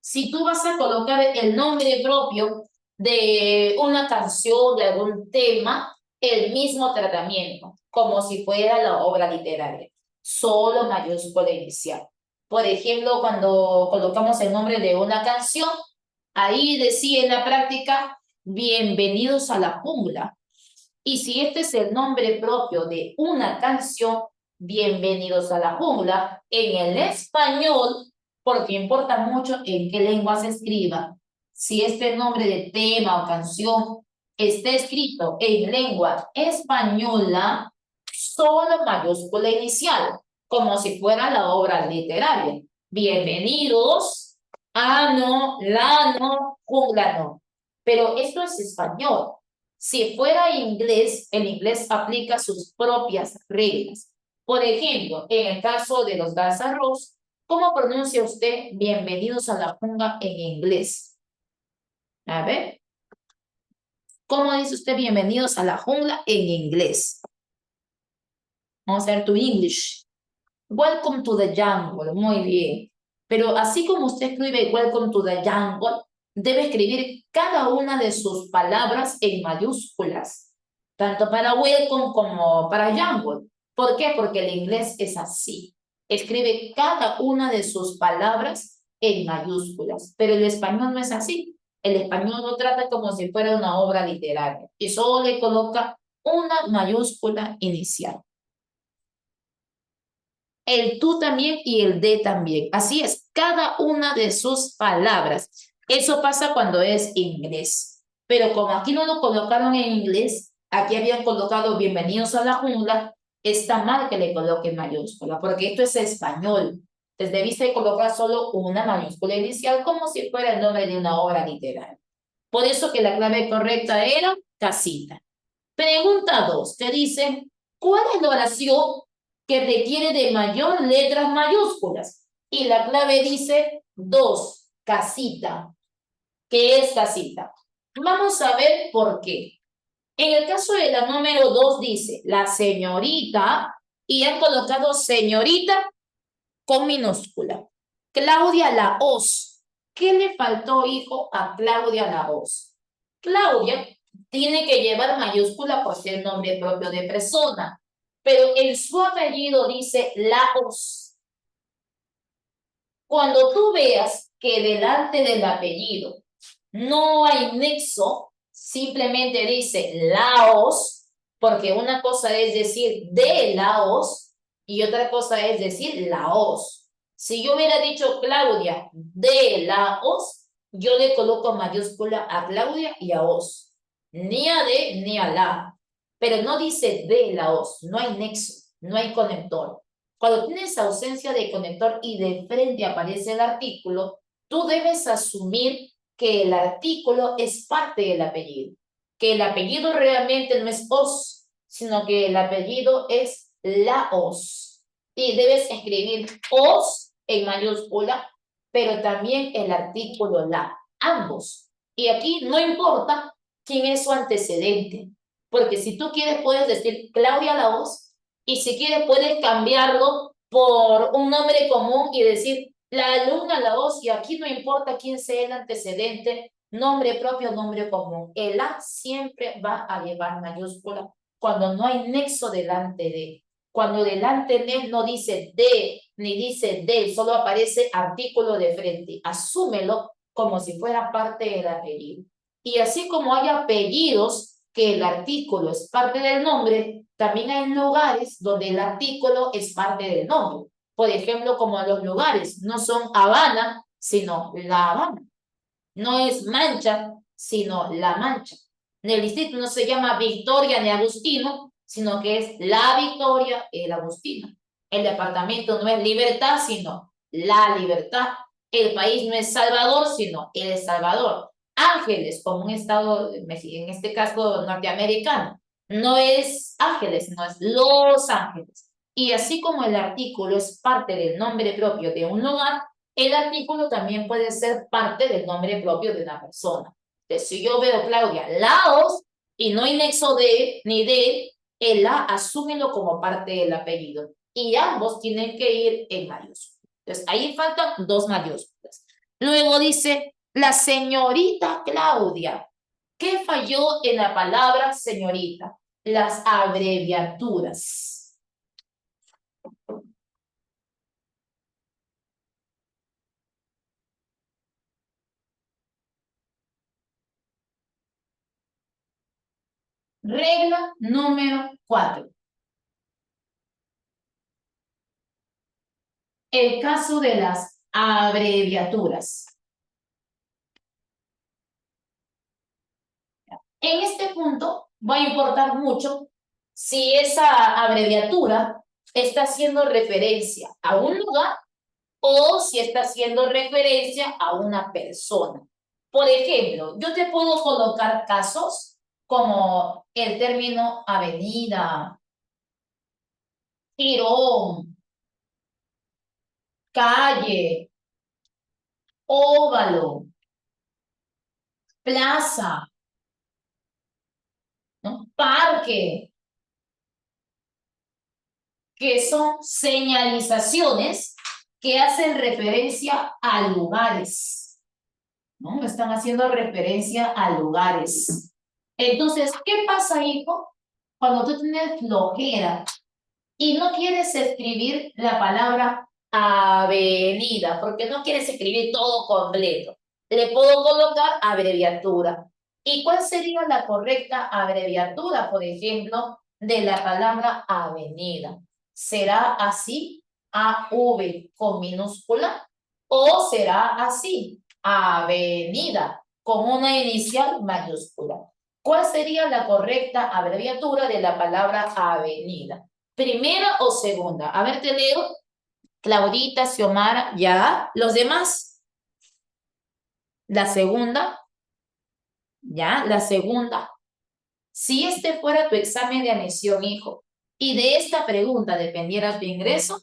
Si tú vas a colocar el nombre propio de una canción, de algún tema, el mismo tratamiento, como si fuera la obra literaria, solo mayúscula inicial. Por ejemplo, cuando colocamos el nombre de una canción, ahí decía en la práctica, bienvenidos a la jungla. Y si este es el nombre propio de una canción, bienvenidos a la jungla, en el español, porque importa mucho en qué lengua se escriba, si este nombre de tema o canción está escrito en lengua española, solo mayúscula inicial, como si fuera la obra literaria. Bienvenidos, ano, lano, jungla no. Pero esto es español. Si fuera inglés, el inglés aplica sus propias reglas. Por ejemplo, en el caso de los Guns N' Roses, ¿cómo pronuncia usted bienvenidos a la jungla en inglés? A ver, ¿cómo dice usted bienvenidos a la jungla en inglés? Vamos a ver tu English. Welcome to the jungle. Muy bien. Pero así como usted escribe welcome to the jungle, debe escribir cada una de sus palabras en mayúsculas, tanto para welcome como para jungle. ¿Por qué? Porque el inglés es así. Escribe cada una de sus palabras en mayúsculas, pero el español no es así. El español lo trata como si fuera una obra literaria y solo le coloca una mayúscula inicial. El tú también y el de también. Así es, cada una de sus palabras. Eso pasa cuando es inglés. Pero como aquí no lo colocaron en inglés, aquí habían colocado bienvenidos a la jungla, está mal que le coloquen mayúscula, porque esto es español. Entonces debiste colocar solo una mayúscula inicial como si fuera el nombre de una obra literaria. Por eso que la clave correcta era casita. Pregunta 2, te dice, ¿cuál es la oración que requiere de mayor letras mayúsculas? Y la clave dice 2, casita. ¿Qué es casita? Vamos a ver por qué. En el caso de la número 2 dice, la señorita, y han colocado señorita con minúscula. Claudia Laos. ¿Qué le faltó, hijo, a Claudia Laos? Claudia tiene que llevar mayúscula por ser nombre propio de persona, pero en su apellido dice Laos. Cuando tú veas que delante del apellido no hay nexo, simplemente dice Laos, porque una cosa es decir de Laos y otra cosa es decir Laos. Si yo hubiera dicho Claudia de Laos, yo le coloco mayúscula a Claudia y a os. Ni a de ni a la. Pero no dice de Laos, no hay nexo, no hay conector. Cuando tienes ausencia de conector y de frente aparece el artículo, tú debes asumir que el artículo es parte del apellido, que el apellido realmente no es os, sino que el apellido es Laos. Y debes escribir os en mayúscula, pero también el artículo la. ambos. Y aquí no importa quién es su antecedente, porque si tú quieres puedes decir Claudia Laos y si quieres puedes cambiarlo por un nombre común y decir la alumna Laos y aquí no importa quién sea el antecedente, nombre propio, nombre común. El A siempre va a llevar mayúscula cuando no hay nexo delante de. Cuando delante de él no dice de ni dice del, solo aparece artículo de frente. Asúmelo como si fuera parte del apellido. Y así como hay apellidos que el artículo es parte del nombre, también hay lugares donde el artículo es parte del nombre. Por ejemplo, como los lugares no son Habana, sino La Habana. No es Mancha, sino La Mancha. El distrito no se llama Victoria ni Agustino, sino que es La Victoria, el Agustino. El departamento no es Libertad, sino La Libertad. El país no es Salvador, sino El Salvador. Ángeles, como un estado, en este caso norteamericano, no es Ángeles, sino es Los Ángeles. Y así como el artículo es parte del nombre propio de un lugar, el artículo también puede ser parte del nombre propio de una persona. Entonces, si yo veo Claudia Laos y no hay nexo de ni de, el la asúmelo como parte del apellido. Y ambos tienen que ir en mayúsculas. Entonces, ahí faltan dos mayúsculas. Luego dice, la señorita Claudia. ¿Qué falló en la palabra señorita? Las abreviaturas. Regla número 4. El caso de las abreviaturas. En este punto va a importar mucho si esa abreviatura está haciendo referencia a un lugar o si está haciendo referencia a una persona. Por ejemplo, yo te puedo colocar casos como el término avenida, jirón, calle, óvalo, plaza, ¿no? Parque, que son señalizaciones que hacen referencia a lugares, ¿no? Están haciendo referencia a lugares. Entonces, ¿qué pasa, hijo? Cuando tú tienes flojera y no quieres escribir la palabra avenida, porque no quieres escribir todo completo. Le puedo colocar abreviatura. ¿Y cuál sería la correcta abreviatura, por ejemplo, de la palabra avenida? ¿Será así, AV con minúscula? ¿O será así, avenida con una inicial mayúscula? ¿Cuál sería la correcta abreviatura de la palabra avenida? ¿Primera o segunda? A ver, te leo. Claudita, Xiomara, ya. ¿Los demás? La segunda, ya. La segunda. Si este fuera tu examen de admisión, hijo, y de esta pregunta dependiera tu ingreso,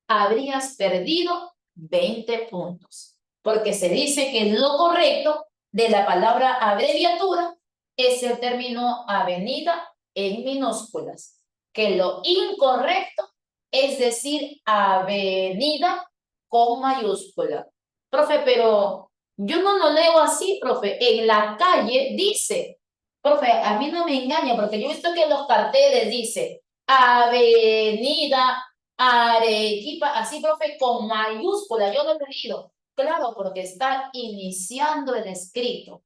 habrías perdido 20 puntos. Porque se dice que lo correcto de la palabra abreviatura es el término avenida en minúsculas. Que lo incorrecto es decir avenida con mayúscula. Profe, pero yo no lo leo así, profe. En la calle dice. Profe, a mí no me engaña porque yo he visto que en los carteles dice Avenida Arequipa, así, profe, con mayúscula, yo lo he leído. Claro, porque está iniciando el escrito.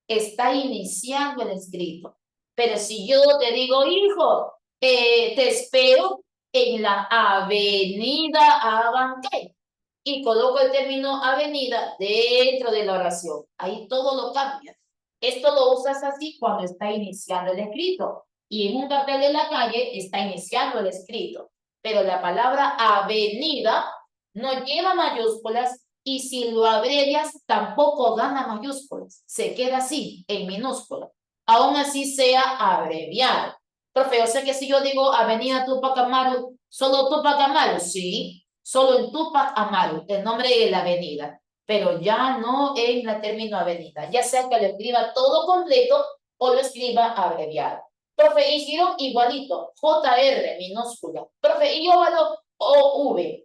Está iniciando el escrito. Pero si yo te digo, hijo, te espero en la avenida Abancay y coloco el término avenida dentro de la oración. Ahí todo lo cambia. Esto lo usas así cuando está iniciando el escrito. Y en un cartel de la calle está iniciando el escrito. Pero la palabra avenida no lleva mayúsculas y si lo abrevias tampoco gana mayúsculas. Se queda así, en minúscula. Aún así sea abreviado. Profe, o sea que si yo digo Avenida Tupac Amaru, ¿solo Tupac Amaru? Sí, solo en Tupac Amaru, el nombre de la avenida. pero ya no en la término avenida, ya sea que lo escriba todo completo o lo escriba abreviado. Profe, hicieron igualito, JR minúscula, profe, y óvalo OV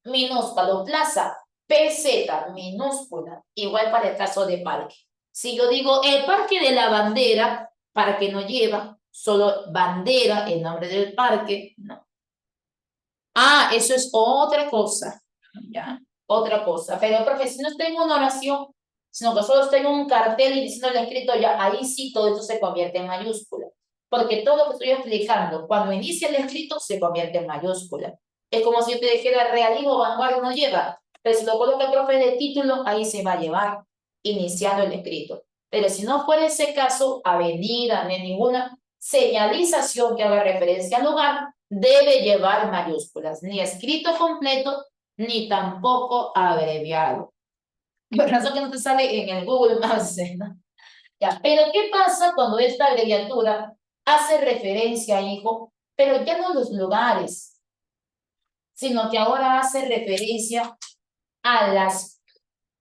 minúsculo, plaza, PZ minúscula, igual para el caso de parque. Si yo digo el parque de la bandera, para que no lleva solo bandera, el nombre del parque, no. Ah, eso es otra cosa, ya, otra cosa. Pero, profe, si no tengo una oración, sino que solo tengo un cartel y diciéndole escrito ya, ahí sí todo esto se convierte en mayúscula. Porque todo lo que estoy explicando, cuando inicia el escrito, se convierte en mayúscula. Es como si yo te dijera realismo, vanguardia no lleva. Pero si lo coloca el profe de título, ahí se va a llevar, iniciando el escrito. Pero si no fuera ese caso, avenida, ni ninguna señalización que haga referencia al lugar, debe llevar mayúsculas, ni escrito completo, ni tampoco abreviado. Por razón que no te sale en el Google Maps, ¿no? Ya, pero ¿qué pasa cuando esta abreviatura hace referencia, hijo, pero ya no a los lugares, sino que ahora hace referencia a las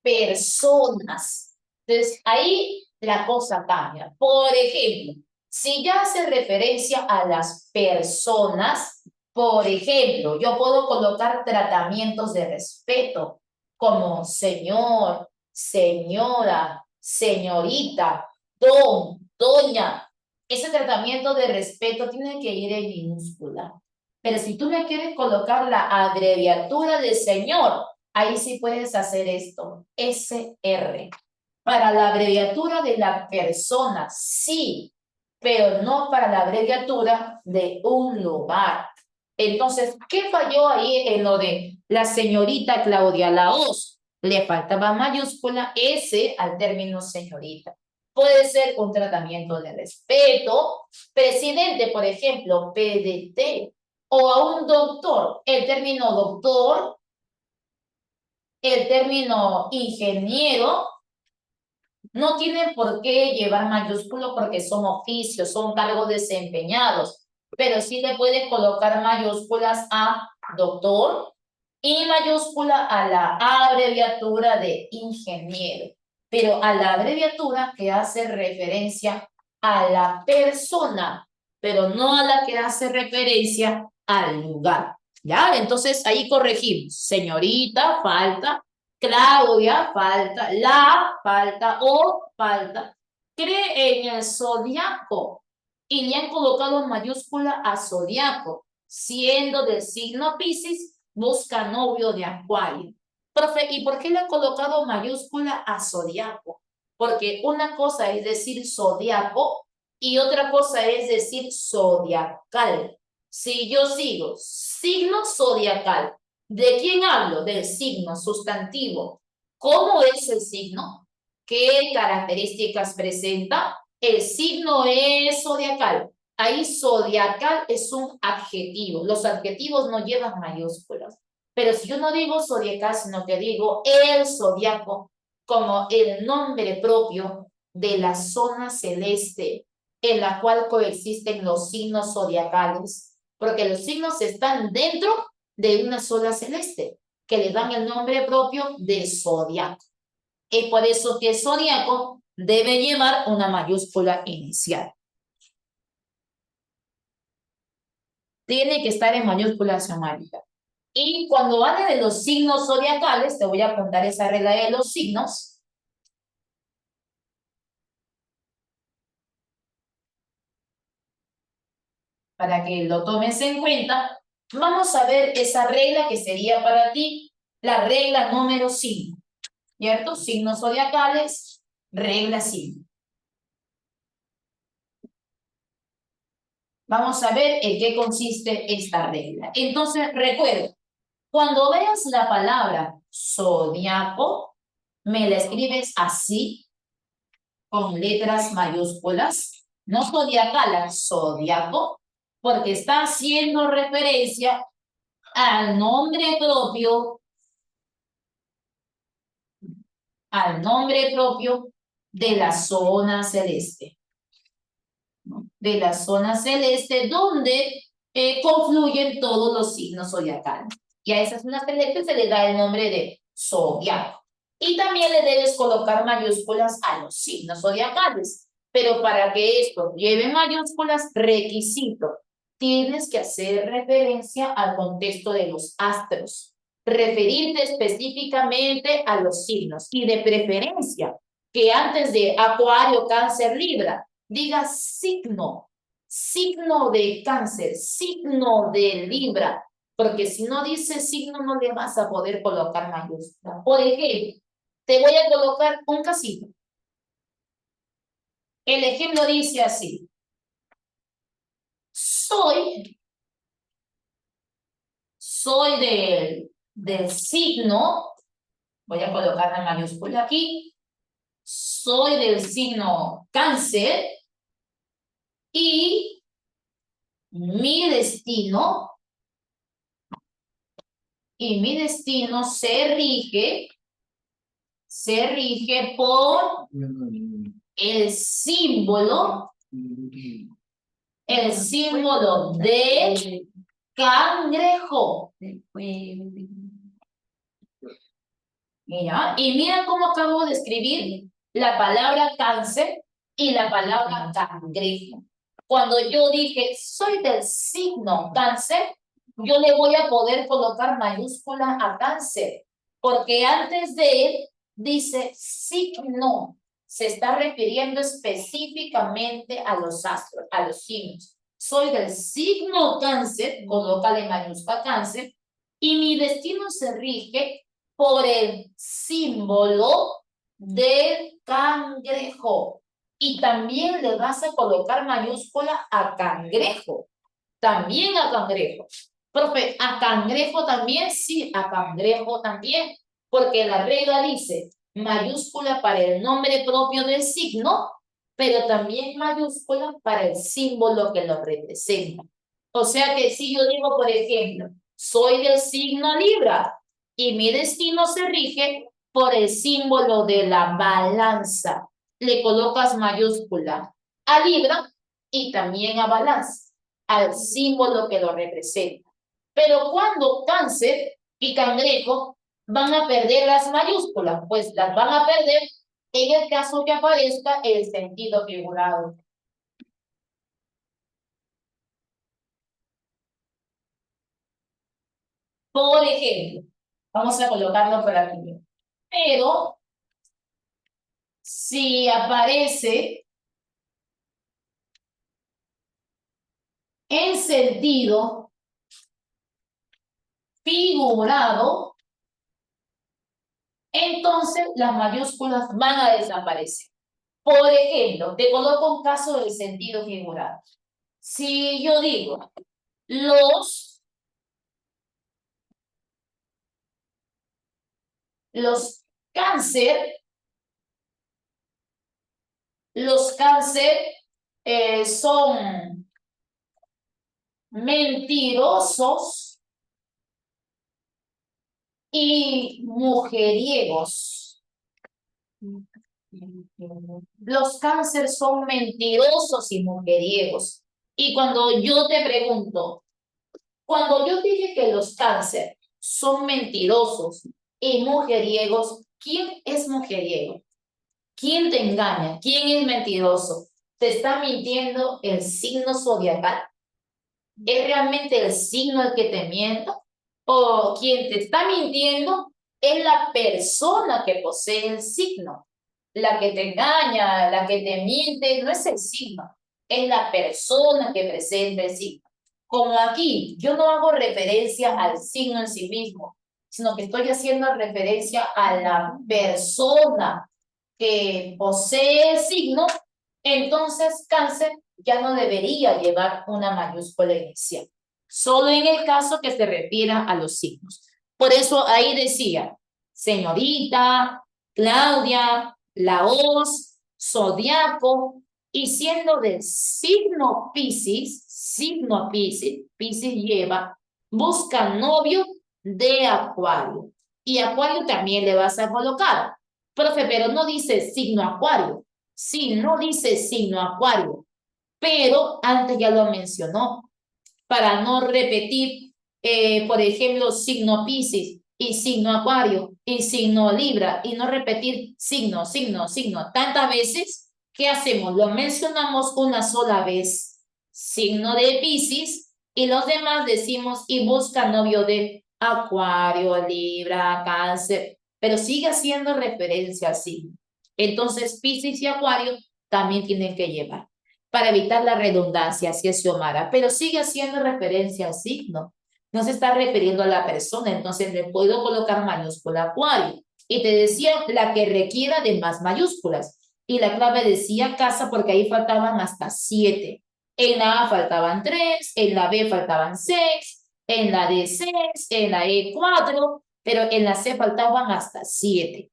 personas? Entonces, ahí la cosa cambia. Por ejemplo, si ya hace referencia a las personas, por ejemplo, yo puedo colocar tratamientos de respeto como señor, señora, señorita, don, doña. Ese tratamiento de respeto tiene que ir en minúscula. Pero si tú me quieres colocar la abreviatura de señor, ahí sí puedes hacer esto, SR. Para la abreviatura de la persona, sí, pero no para la abreviatura de un lugar. Entonces, ¿qué falló ahí en lo de la señorita Claudia Laos? Le faltaba mayúscula S al término señorita. Puede ser un tratamiento de respeto, presidente, por ejemplo, PDT, o a un doctor, el término doctor, el término ingeniero, no tienen por qué llevar mayúsculo porque son oficios, son cargos desempeñados, pero sí le puedes colocar mayúsculas a doctor y mayúscula a la abreviatura de ingeniero, pero a la abreviatura que hace referencia a la persona, pero no a la que hace referencia al lugar. ¿Ya? Entonces ahí corregimos. Señorita, falta. Claudia, falta. La, falta. O, falta. Cree en el zodiaco. Y le han colocado mayúscula a zodiaco. Siendo del signo Piscis, busca novio de Acuario. Profe, ¿y por qué le han colocado mayúscula a zodiaco? Porque una cosa es decir zodiaco y otra cosa es decir zodiacal. Si yo sigo signo zodiacal, ¿de quién hablo? Del signo sustantivo. ¿Cómo es el signo? ¿Qué características presenta? El signo es zodiacal. Ahí zodiacal es un adjetivo. Los adjetivos no llevan mayúsculas. Pero si yo no digo zodiacal, sino que digo el zodiaco como el nombre propio de la zona celeste en la cual coexisten los signos zodiacales, porque los signos están dentro de una sola celeste, que le dan el nombre propio de zodiaco. Es por eso que zodiaco debe llevar una mayúscula inicial. Tiene que estar en mayúscula somática. Y cuando hable de los signos zodiacales, te voy a contar esa regla de los signos. Para que lo tomes en cuenta, vamos a ver esa regla que sería para ti la regla número 5, ¿cierto? Signos zodiacales, regla 5. Vamos a ver en qué consiste esta regla. Entonces, recuerda, cuando veas la palabra zodiaco, me la escribes así, con letras mayúsculas, no zodiacal, zodiaco, porque está haciendo referencia al nombre propio de la zona celeste, ¿no? De la zona celeste donde confluyen todos los signos zodiacales. Y a esas zonas celestes se le da el nombre de zodiaco. Y también le debes colocar mayúsculas a los signos zodiacales. Pero para que esto lleve mayúsculas, requisito, tienes que hacer referencia al contexto de los astros, referirte específicamente a los signos y de preferencia que antes de Acuario, Cáncer, Libra, digas signo, signo de Cáncer, signo de Libra, porque si no dice signo no le vas a poder colocar mayúscula. Por ejemplo, te voy a colocar un casito. El ejemplo dice así: soy del signo, voy a colocar la mayúscula aquí, soy del signo Cáncer y mi destino, se rige por el símbolo de cangrejo. Mira, y mira cómo acabo de escribir la palabra cáncer y la palabra cangrejo. Cuando yo dije soy del signo cáncer, yo le voy a poder colocar mayúscula a cáncer, porque antes de él dice signo, se está refiriendo específicamente a los astros, a los signos. Soy del signo cáncer, colócale mayúscula cáncer, y mi destino se rige por el símbolo del cangrejo. Y también le vas a colocar mayúscula a cangrejo. También a cangrejo. Profe, ¿a cangrejo también? Sí, a cangrejo también. Porque la regla dice mayúscula para el nombre propio del signo, pero también mayúscula para el símbolo que lo representa. O sea que si yo digo, por ejemplo, soy del signo Libra y mi destino se rige por el símbolo de la balanza, le colocas mayúscula a Libra y también a balanza, al símbolo que lo representa. Pero cuando Cáncer y Cangrejo van a perder las mayúsculas, pues las van a perder en el caso que aparezca el sentido figurado. Por ejemplo, vamos a colocarlo por aquí. Pero si aparece en sentido figurado, entonces las mayúsculas van a desaparecer. Por ejemplo, te coloco un caso del sentido figurado. Si yo digo, los, los cáncer, los cáncer son mentirosos y mujeriegos. Los cáncer son mentirosos y mujeriegos. Y cuando yo te pregunto, cuando yo dije que los cáncer son mentirosos y mujeriegos, ¿quién es mujeriego? ¿Quién te engaña? ¿Quién es mentiroso? ¿Te está mintiendo el signo zodiacal? ¿Es realmente el signo el que te miente? ¿O quien te está mintiendo es la persona que posee el signo? La que te engaña, la que te miente, no es el signo, es la persona que presenta el signo. Como aquí, yo no hago referencia al signo en sí mismo, sino que estoy haciendo referencia a la persona que posee el signo, entonces cáncer ya no debería llevar una mayúscula inicial, solo en el caso que se refiera a los signos. Por eso ahí decía, señorita, Claudia, la hoz, zodiaco, y siendo del signo Piscis, Piscis lleva, busca novio de Acuario. Y Acuario también le vas a colocar. Profe, pero no dice signo Acuario. Sí, no dice signo Acuario, pero antes ya lo mencionó, para no repetir, por ejemplo, signo Piscis. y signo Acuario, y signo Libra, y no repetir signo, signo, signo tantas veces. ¿Qué hacemos? Lo mencionamos una sola vez, signo de Piscis, y los demás decimos y busca novio de Acuario, Libra, Cáncer, pero sigue haciendo referencia al signo. Entonces, Piscis y Acuario también tienen que llevar, para evitar la redundancia, así es Xiomara, pero sigue haciendo referencia al signo. No se está refiriendo a la persona, entonces le puedo colocar mayúscula Acuario. Y te decía la que requiera de más mayúsculas. Y la clave decía casa porque ahí faltaban hasta 7. En la A faltaban 3, en la B faltaban 6, en la D 6, en la E 4, pero en la C faltaban hasta 7.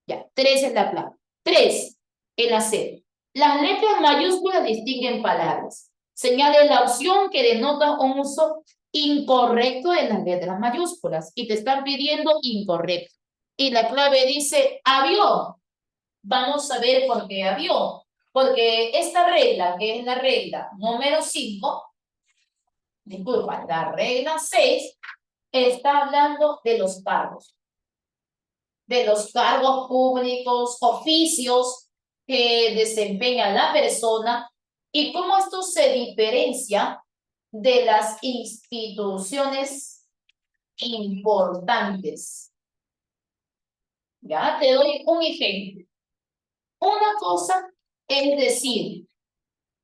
Ya, 3 es la clave. 3 en la C. Las letras mayúsculas distinguen palabras. Señale la opción que denota un uso incorrecto de las letras mayúsculas y te están pidiendo incorrecto. Y la clave dice avión. Vamos a ver por qué avión. Porque esta regla, que es la regla número 5, disculpa, la regla 6, está hablando de los cargos públicos, oficios que desempeña la persona y cómo esto se diferencia de las instituciones importantes. Ya te doy un ejemplo. Una cosa es decir,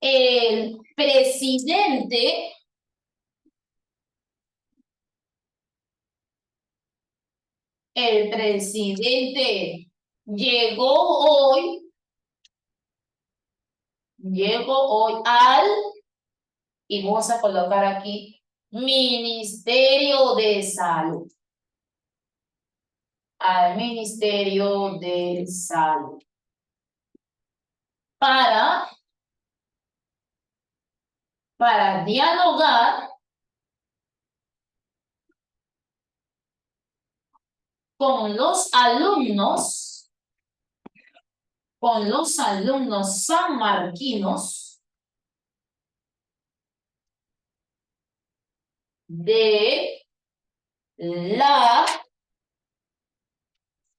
el presidente llegó hoy, al, y vamos a colocar aquí, Ministerio de Salud. Al Ministerio de Salud. Para dialogar con los alumnos sanmarquinos de la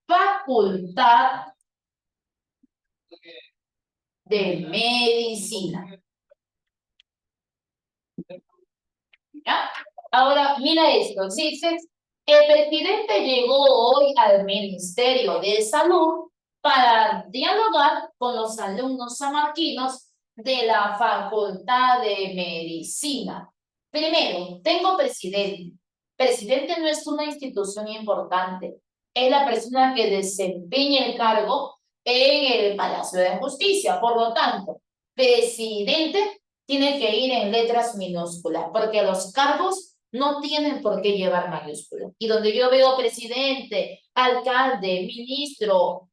Facultad de Medicina. ¿Ya? Ahora, mira esto. Dices, el presidente llegó hoy al Ministerio de Salud para dialogar con los alumnos sanmarquinos de la Facultad de Medicina. Primero, tengo presidente. Presidente no es una institución importante. Es la persona que desempeña el cargo en el Palacio de Justicia. Por lo tanto, presidente tiene que ir en letras minúsculas, porque los cargos no tienen por qué llevar mayúsculas. Y donde yo veo presidente, alcalde, ministro,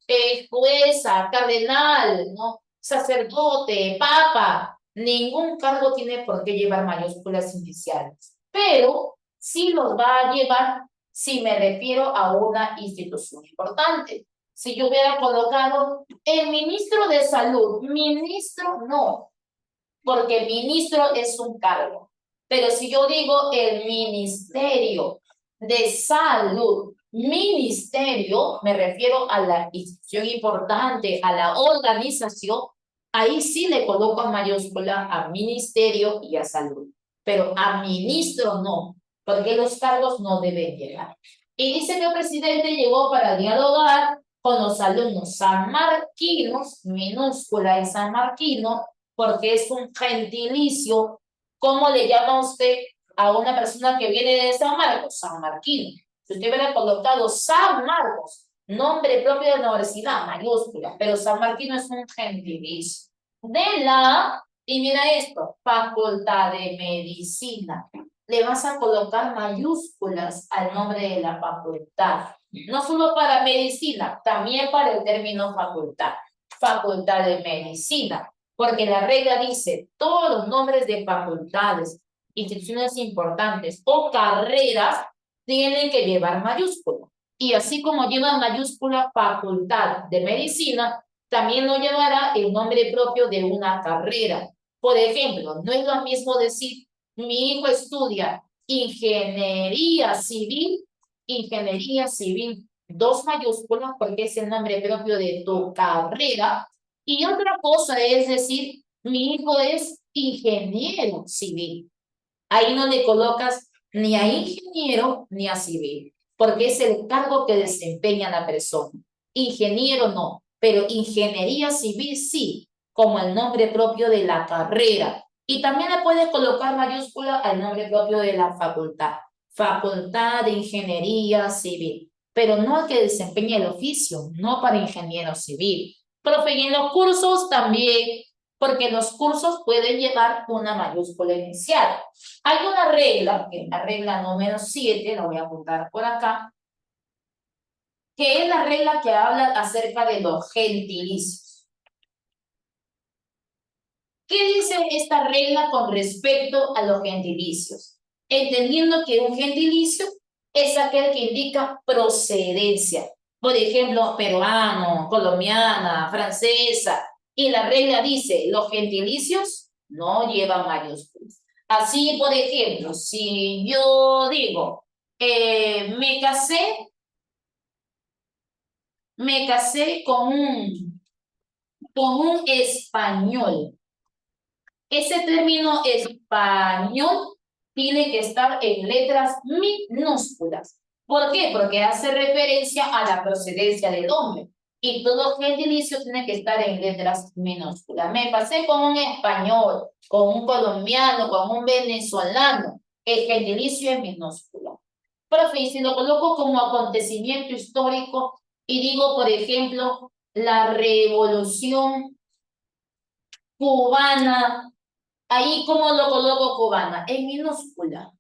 jueza, cardenal, ¿no? Sacerdote, papa, ningún cargo tiene por qué llevar mayúsculas iniciales. Pero sí los va a llevar si me refiero a una institución importante. Si yo hubiera colocado el ministro de salud, ministro no, porque ministro es un cargo. Pero si yo digo el Ministerio de Salud, ministerio, me refiero a la institución importante, a la organización, ahí sí le coloco en mayúscula a ministerio y a salud. Pero a ministro no, porque los cargos no deben llegar. Y dice que el presidente llegó para dialogar con los alumnos sanmarquinos, minúscula en sanmarquino, porque es un gentilicio. ¿Cómo le llama usted a una persona que viene de San Marcos? San Marquino. Si usted hubiera colocado San Marcos, nombre propio de la universidad, mayúscula, pero San Marquino es un gentilicio. Y mira esto, Facultad de Medicina. Le vas a colocar mayúsculas al nombre de la facultad. No solo para medicina, también para el término facultad. Facultad de Medicina. Porque la regla dice, todos los nombres de facultades, instituciones importantes o carreras tienen que llevar mayúscula. Y así como lleva mayúscula Facultad de Medicina, también lo llevará el nombre propio de una carrera. Por ejemplo, no es lo mismo decir, mi hijo estudia ingeniería civil ingeniería civil, 2 mayúsculas, porque es el nombre propio de tu carrera. Y otra cosa es decir, mi hijo es ingeniero civil. Ahí no le colocas ni a ingeniero ni a civil, porque es el cargo que desempeña la persona. Ingeniero no, pero ingeniería civil sí, como el nombre propio de la carrera. Y también le puedes colocar mayúscula al nombre propio de la facultad. Facultad de Ingeniería Civil, pero no al que desempeña el oficio, no para ingeniero civil. Profe, y en los cursos también, porque los cursos pueden llevar una mayúscula inicial. Hay una regla, que es la regla número 7, la voy a apuntar por acá, que es la regla que habla acerca de los gentilicios. ¿Qué dice esta regla con respecto a los gentilicios? Entendiendo que un gentilicio es aquel que indica procedencia. Por ejemplo, peruano, colombiana, francesa. Y la regla dice, los gentilicios no llevan mayúsculas. Así, por ejemplo, si yo digo, me casé con un español. Ese término español tiene que estar en letras minúsculas. ¿Por qué? Porque hace referencia a la procedencia del hombre. Y todo gentilicio tiene que estar en letras minúsculas. Me pasé con un español, con un colombiano, con un venezolano. El gentilicio es minúsculo. Profe, y si lo coloco como acontecimiento histórico y digo, por ejemplo, la revolución cubana. Ahí, ¿cómo lo coloco cubana? En minúscula,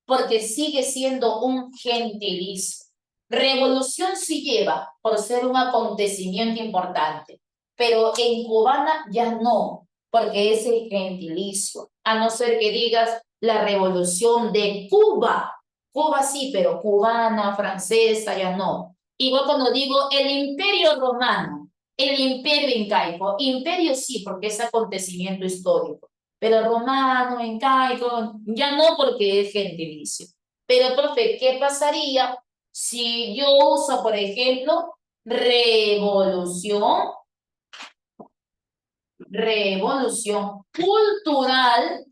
porque sigue siendo un gentilicio. Revolución sí lleva, por ser un acontecimiento importante, pero en cubana ya no, porque es el gentilicio. A no ser que digas la revolución de Cuba. Cuba sí, pero cubana, francesa, ya no. Igual cuando digo el imperio romano, el imperio incaico, imperio sí, porque es acontecimiento histórico, pero romano, incaico, ya no porque es gentilicio. Pero, profe, ¿qué pasaría si yo uso, por ejemplo, revolución, revolución cultural,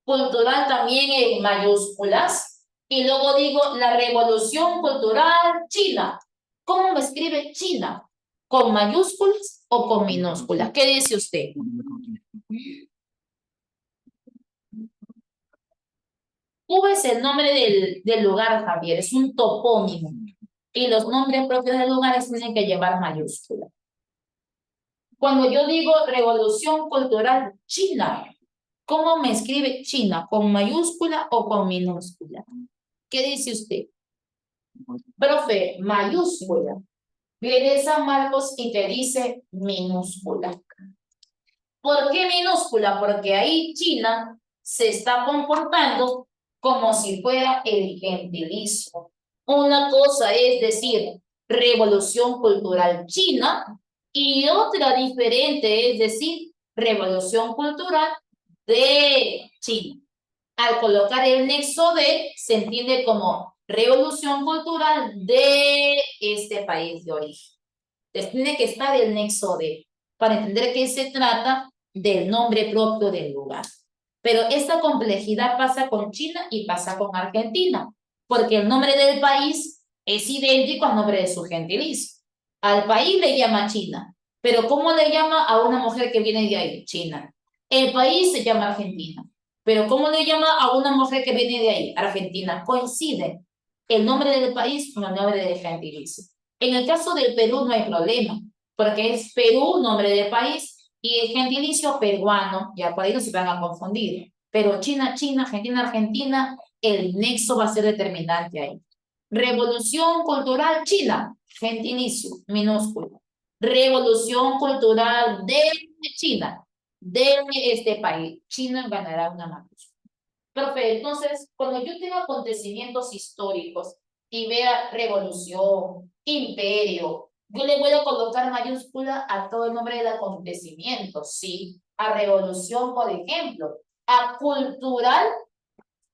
cultural también en mayúsculas, y luego digo la revolución cultural china? ¿Cómo me escribe China? ¿Con mayúsculas o con minúsculas? ¿Qué dice usted? Cuba es el nombre del lugar, Javier, es un topónimo. Y los nombres propios de lugares tienen que llevar mayúscula. Cuando yo digo Revolución Cultural China, ¿cómo me escribe China? ¿Con mayúscula o con minúscula? ¿Qué dice usted? Profe, mayúscula. Viene San Marcos y te dice minúscula. ¿Por qué minúscula? Porque ahí China se está comportando como si fuera el gentilicio. Una cosa es decir, Revolución Cultural China y otra diferente es decir, Revolución Cultural de China. Al colocar el nexo de, se entiende como Revolución Cultural de este país de origen. Entonces, tiene que estar el nexo de, para entender que se trata del nombre propio del lugar. Pero esta complejidad pasa con China y pasa con Argentina, porque el nombre del país es idéntico al nombre de su gentilicio. Al país le llama China, pero ¿cómo le llama a una mujer que viene de ahí? China. El país se llama Argentina, pero ¿cómo le llama a una mujer que viene de ahí? Argentina. Coincide el nombre del país con el nombre del gentilicio. En el caso del Perú no hay problema, porque es Perú, nombre de país, y el gentilicio peruano, ya por ahí no se van a confundir. Pero China, China, Argentina, Argentina, el nexo va a ser determinante ahí. Revolución cultural China, gentilicio, minúsculo. Revolución cultural de China, de este país. China ganará una mayúscula. Profe, entonces, cuando yo tengo acontecimientos históricos y vea revolución, imperio, yo le voy a colocar mayúscula a todo el nombre del acontecimiento, ¿sí? A revolución, por ejemplo. A cultural,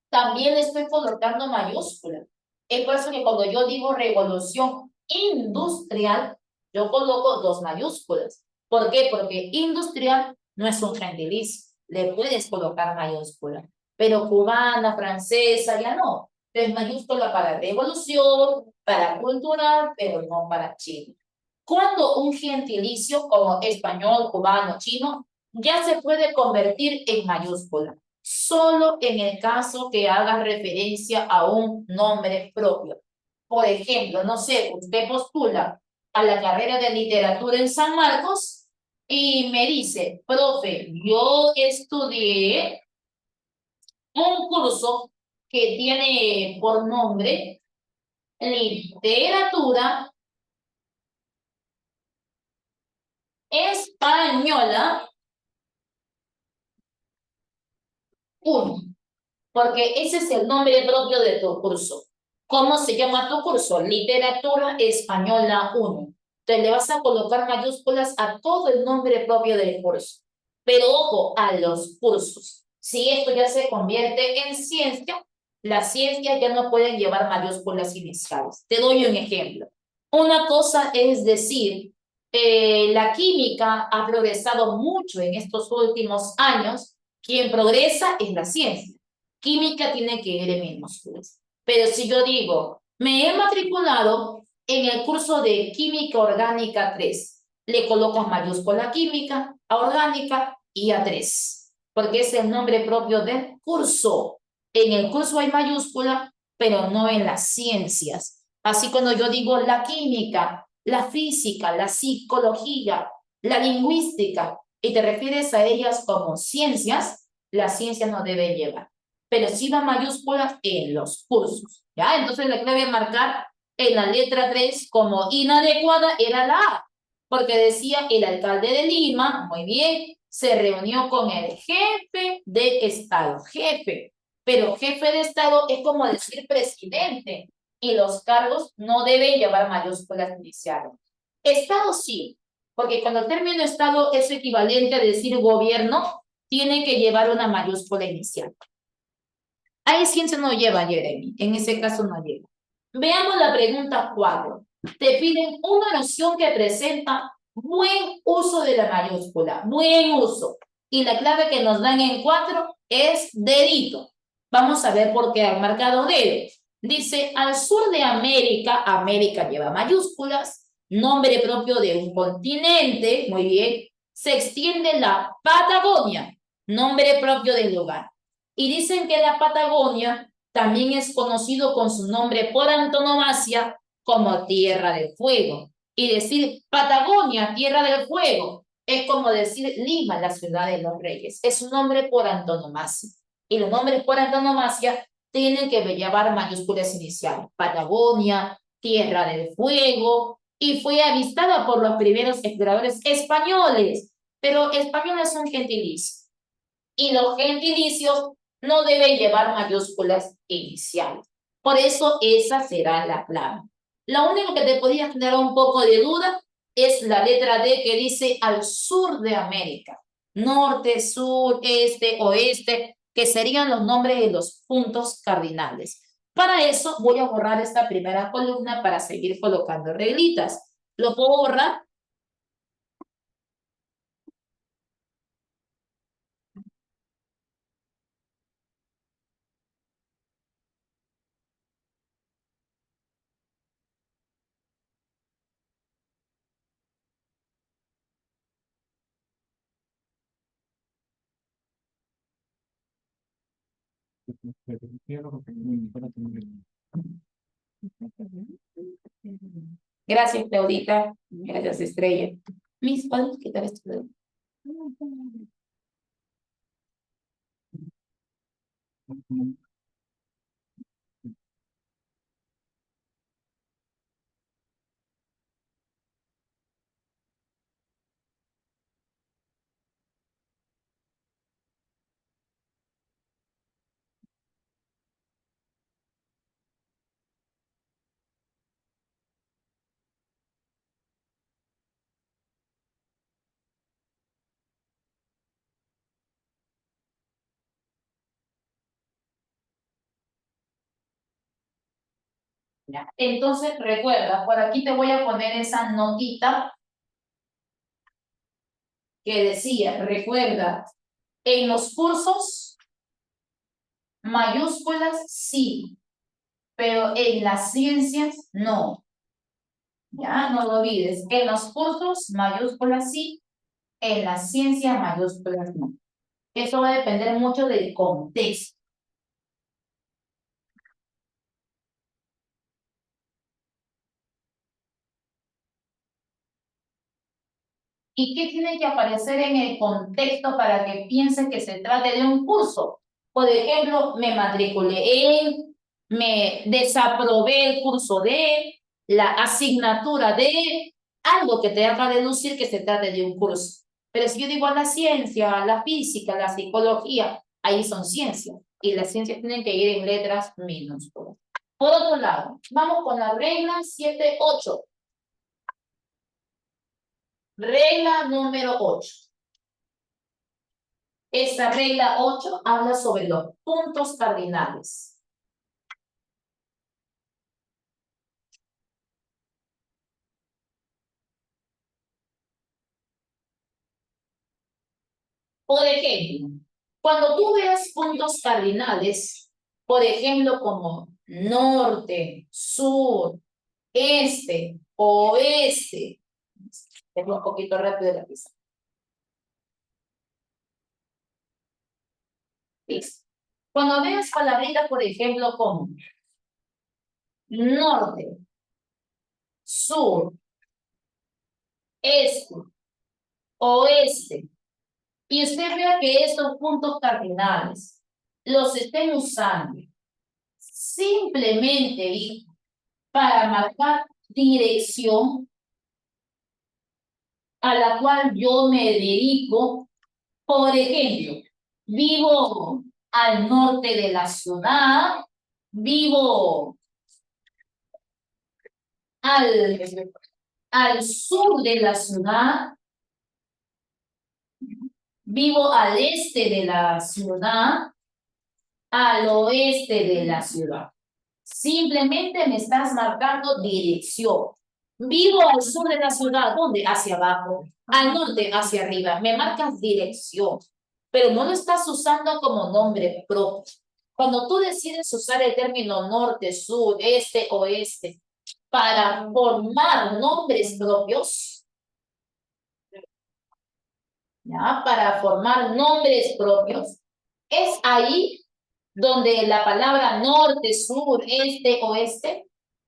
también le estoy colocando mayúscula. Es por eso que cuando yo digo revolución industrial, yo coloco dos mayúsculas. ¿Por qué? Porque industrial no es un gentilicio. Le puedes colocar mayúscula. Pero cubana, francesa, ya no. Es mayúscula para revolución, para cultural, pero no para chino. Cuando un gentilicio como español, cubano, chino, ya se puede convertir en mayúscula, solo en el caso que haga referencia a un nombre propio. Por ejemplo, no sé, usted postula a la carrera de literatura en San Marcos y me dice, profe, yo estudié un curso que tiene por nombre literatura española 1, porque ese es el nombre propio de tu curso. ¿Cómo se llama tu curso? Literatura Española 1. Entonces le vas a colocar mayúsculas a todo el nombre propio del curso. Pero ojo, a los cursos. Si esto ya se convierte en ciencia, las ciencias ya no pueden llevar mayúsculas iniciales. Te doy un ejemplo. Una cosa es decir, la química ha progresado mucho en estos últimos años. Quien progresa es la ciencia. Química tiene que ir en minúsculas. Pero si yo digo, me he matriculado en el curso de Química Orgánica 3, le colocas mayúscula química, a orgánica y a 3, porque es el nombre propio del curso. En el curso hay mayúscula, pero no en las ciencias. Así cuando yo digo la química, la física, la psicología, la lingüística, y te refieres a ellas como ciencias, las ciencias no deben llevar, pero sí va mayúsculas en los cursos, ¿ya? Entonces la clave es marcar en la letra 3 como inadecuada era la A, porque decía el alcalde de Lima, muy bien, se reunió con el jefe de Estado, jefe, pero jefe de Estado es como decir presidente, y los cargos no deben llevar mayúsculas iniciales. Estado sí, porque cuando el término Estado es equivalente a decir gobierno, tiene que llevar una mayúscula inicial. Ahí ciencia no lleva, Jeremy. En ese caso no lleva. Veamos la pregunta 4. Te piden una noción que presenta buen uso de la mayúscula. Buen uso. Y la clave que nos dan en 4 es dedito. Vamos a ver por qué han marcado dedo. Dice, al sur de América, América lleva mayúsculas, nombre propio de un continente, muy bien, se extiende la Patagonia, nombre propio del lugar. Y dicen que la Patagonia también es conocido con su nombre por antonomasia como Tierra del Fuego. Y decir Patagonia, Tierra del Fuego, es como decir Lima, la ciudad de los reyes. Es un nombre por antonomasia. Y los nombres por antonomasia tienen que llevar mayúsculas iniciales. Patagonia, Tierra del Fuego, y fue avistada por los primeros exploradores españoles. Pero españoles son gentilicios. Y los gentilicios no deben llevar mayúsculas iniciales. Por eso esa será la clave. Lo único que te podría generar un poco de duda es la letra D que dice al sur de América. Norte, sur, este, oeste, que serían los nombres de los puntos cardinales. Para eso voy a borrar esta primera columna para seguir colocando reglitas. ¿Lo puedo borrar? Gracias, Claudita. Gracias, Estrella. Mis, ¿podemos quitar esto? ¿Ya? Entonces, recuerda, por aquí te voy a poner esa notita que decía, recuerda, en los cursos, mayúsculas sí, pero en las ciencias no. Ya, no lo olvides. En los cursos, mayúsculas sí, en las ciencias, mayúsculas no. Eso va a depender mucho del contexto. ¿Y qué tiene que aparecer en el contexto para que piensen que se trate de un curso? Por ejemplo, me matriculé en, me desaprobé el curso de, la asignatura de, algo que te haga deducir que se trate de un curso. Pero si yo digo la ciencia, la física, la psicología, ahí son ciencias. Y las ciencias tienen que ir en letras minúsculas. Por otro lado, vamos con la regla 7-8. Regla número 8. Esta regla 8 habla sobre los puntos cardinales. Por ejemplo, cuando tú veas puntos cardinales, por ejemplo, como norte, sur, este, oeste, es un poquito rápido la pista. Listo. Cuando veas palabritas, por ejemplo, como norte, sur, este, oeste, y usted vea que estos puntos cardinales los estén usando simplemente para marcar dirección a la cual yo me dedico. Por ejemplo, vivo al norte de la ciudad, vivo al, al sur de la ciudad, vivo al este de la ciudad, al oeste de la ciudad. Simplemente me estás marcando dirección. Vivo al sur de la ciudad, ¿dónde? Hacia abajo. Al norte, hacia arriba. Me marcas dirección, pero no lo estás usando como nombre propio. Cuando tú decides usar el término norte, sur, este, oeste, para formar nombres propios, ¿ya? Para formar nombres propios, es ahí donde la palabra norte, sur, este, oeste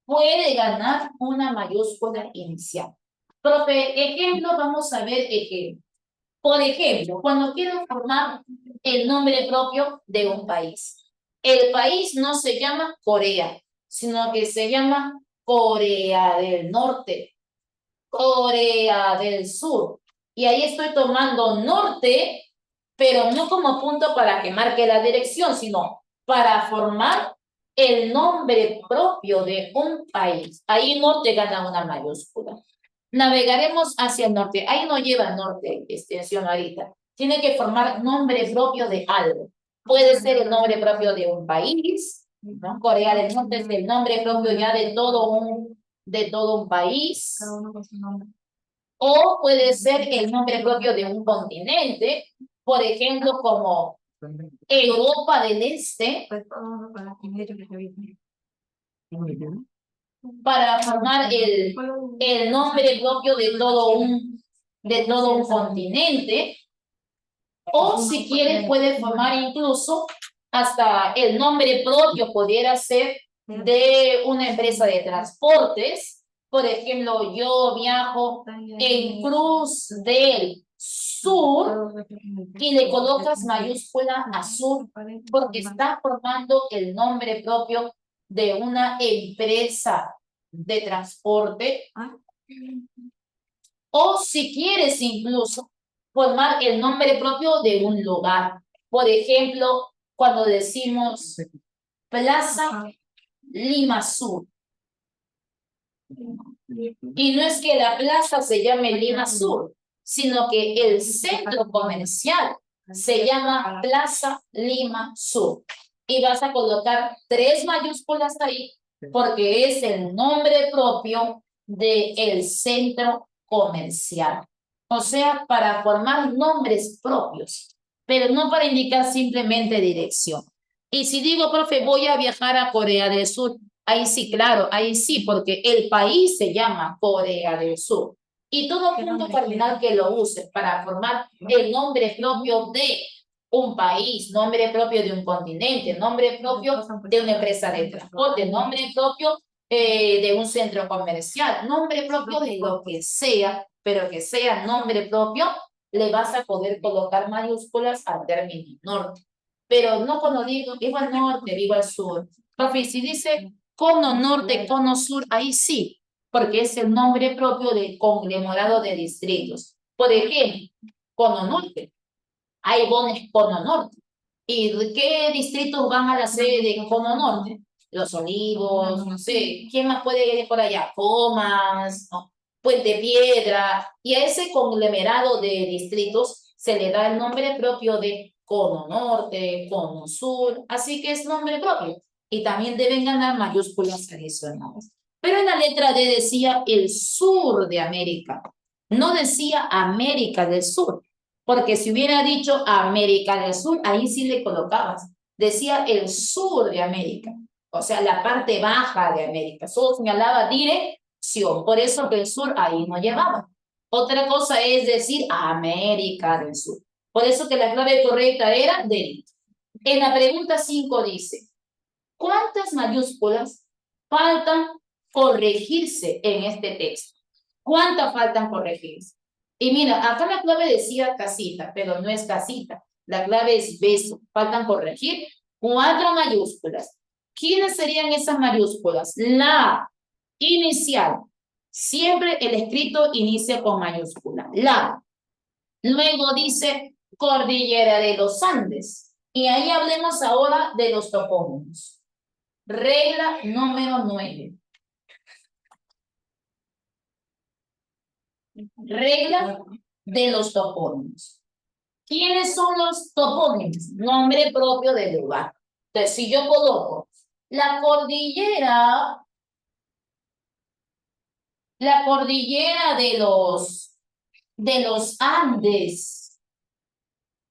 puede ganar una mayúscula inicial. Profe, ejemplo, vamos a ver ejemplo. Por ejemplo, cuando quiero formar el nombre propio de un país. El país no se llama Corea, sino que se llama Corea del Norte, Corea del Sur. Y ahí estoy tomando norte, pero no como punto para que marque la dirección, sino para formar el nombre propio de un país. Ahí norte gana una mayúscula. Navegaremos hacia el norte. Ahí no lleva norte, extensión ahorita. Tiene que formar nombre propio de algo. Puede ser el nombre propio de un país, ¿no? Corea del Norte es el nombre propio ya de todo un país. Cada uno con su nombre. O puede ser el nombre propio de un continente, por ejemplo, como Europa del Este, para formar el nombre propio de todo un continente. O si quieres, puede formar incluso hasta el nombre propio, pudiera ser de una empresa de transportes. Por ejemplo, yo viajo en Cruz del Sur y le colocas mayúscula a sur porque está formando el nombre propio de una empresa de transporte. O si quieres incluso formar el nombre propio de un lugar. Por ejemplo, cuando decimos Plaza Lima Sur. Y no es que la plaza se llame Lima Sur, sino que el centro comercial se llama Plaza Lima Sur. Y vas a colocar 3 mayúsculas ahí porque es el nombre propio del centro comercial. O sea, para formar nombres propios, pero no para indicar simplemente dirección. Y si digo, profe, voy a viajar a Corea del Sur, ahí sí, claro, ahí sí, porque el país se llama Corea del Sur. Y todo punto cardinal que lo use para formar el nombre propio de un país, nombre propio de un continente, nombre propio de una empresa de transporte, nombre propio de un centro comercial, nombre propio de lo que sea, pero que sea nombre propio, le vas a poder colocar mayúsculas al término norte. Pero no cuando digo vivo al norte, vivo al sur. Profe, si dice cono norte, cono sur, ahí sí, porque es el nombre propio del conglomerado de distritos. Por ejemplo, cono norte, hay bones cono norte. ¿Y qué distritos van a la sede de cono norte? Los Olivos, no sé, ¿quién más puede ir por allá? Comas, ¿no? Puente Piedra, y a ese conglomerado de distritos se le da el nombre propio de cono norte, cono sur, así que es nombre propio. Y también deben ganar mayúsculas adicionales. Pero en la letra D decía el sur de América, no decía América del Sur, porque si hubiera dicho América del Sur, ahí sí le colocabas. Decía el sur de América, o sea, la parte baja de América. Solo señalaba dirección, por eso que el sur ahí no llevaba. Otra cosa es decir América del Sur. Por eso que la clave correcta era derecha. En la pregunta 5 dice, ¿cuántas mayúsculas faltan corregirse en este texto? ¿Cuántas faltan corregirse? Y mira, acá la clave decía casita, pero no es casita. La clave es beso. Faltan corregir 4 mayúsculas. ¿Quiénes serían esas mayúsculas? La inicial. Siempre el escrito inicia con mayúscula. La. Luego dice Cordillera de los Andes. Y ahí hablemos ahora de los topónimos. Regla número 9. Regla de los topónimos. ¿Quiénes son los topónimos? Nombre propio del lugar. Entonces, si yo coloco la cordillera de los Andes,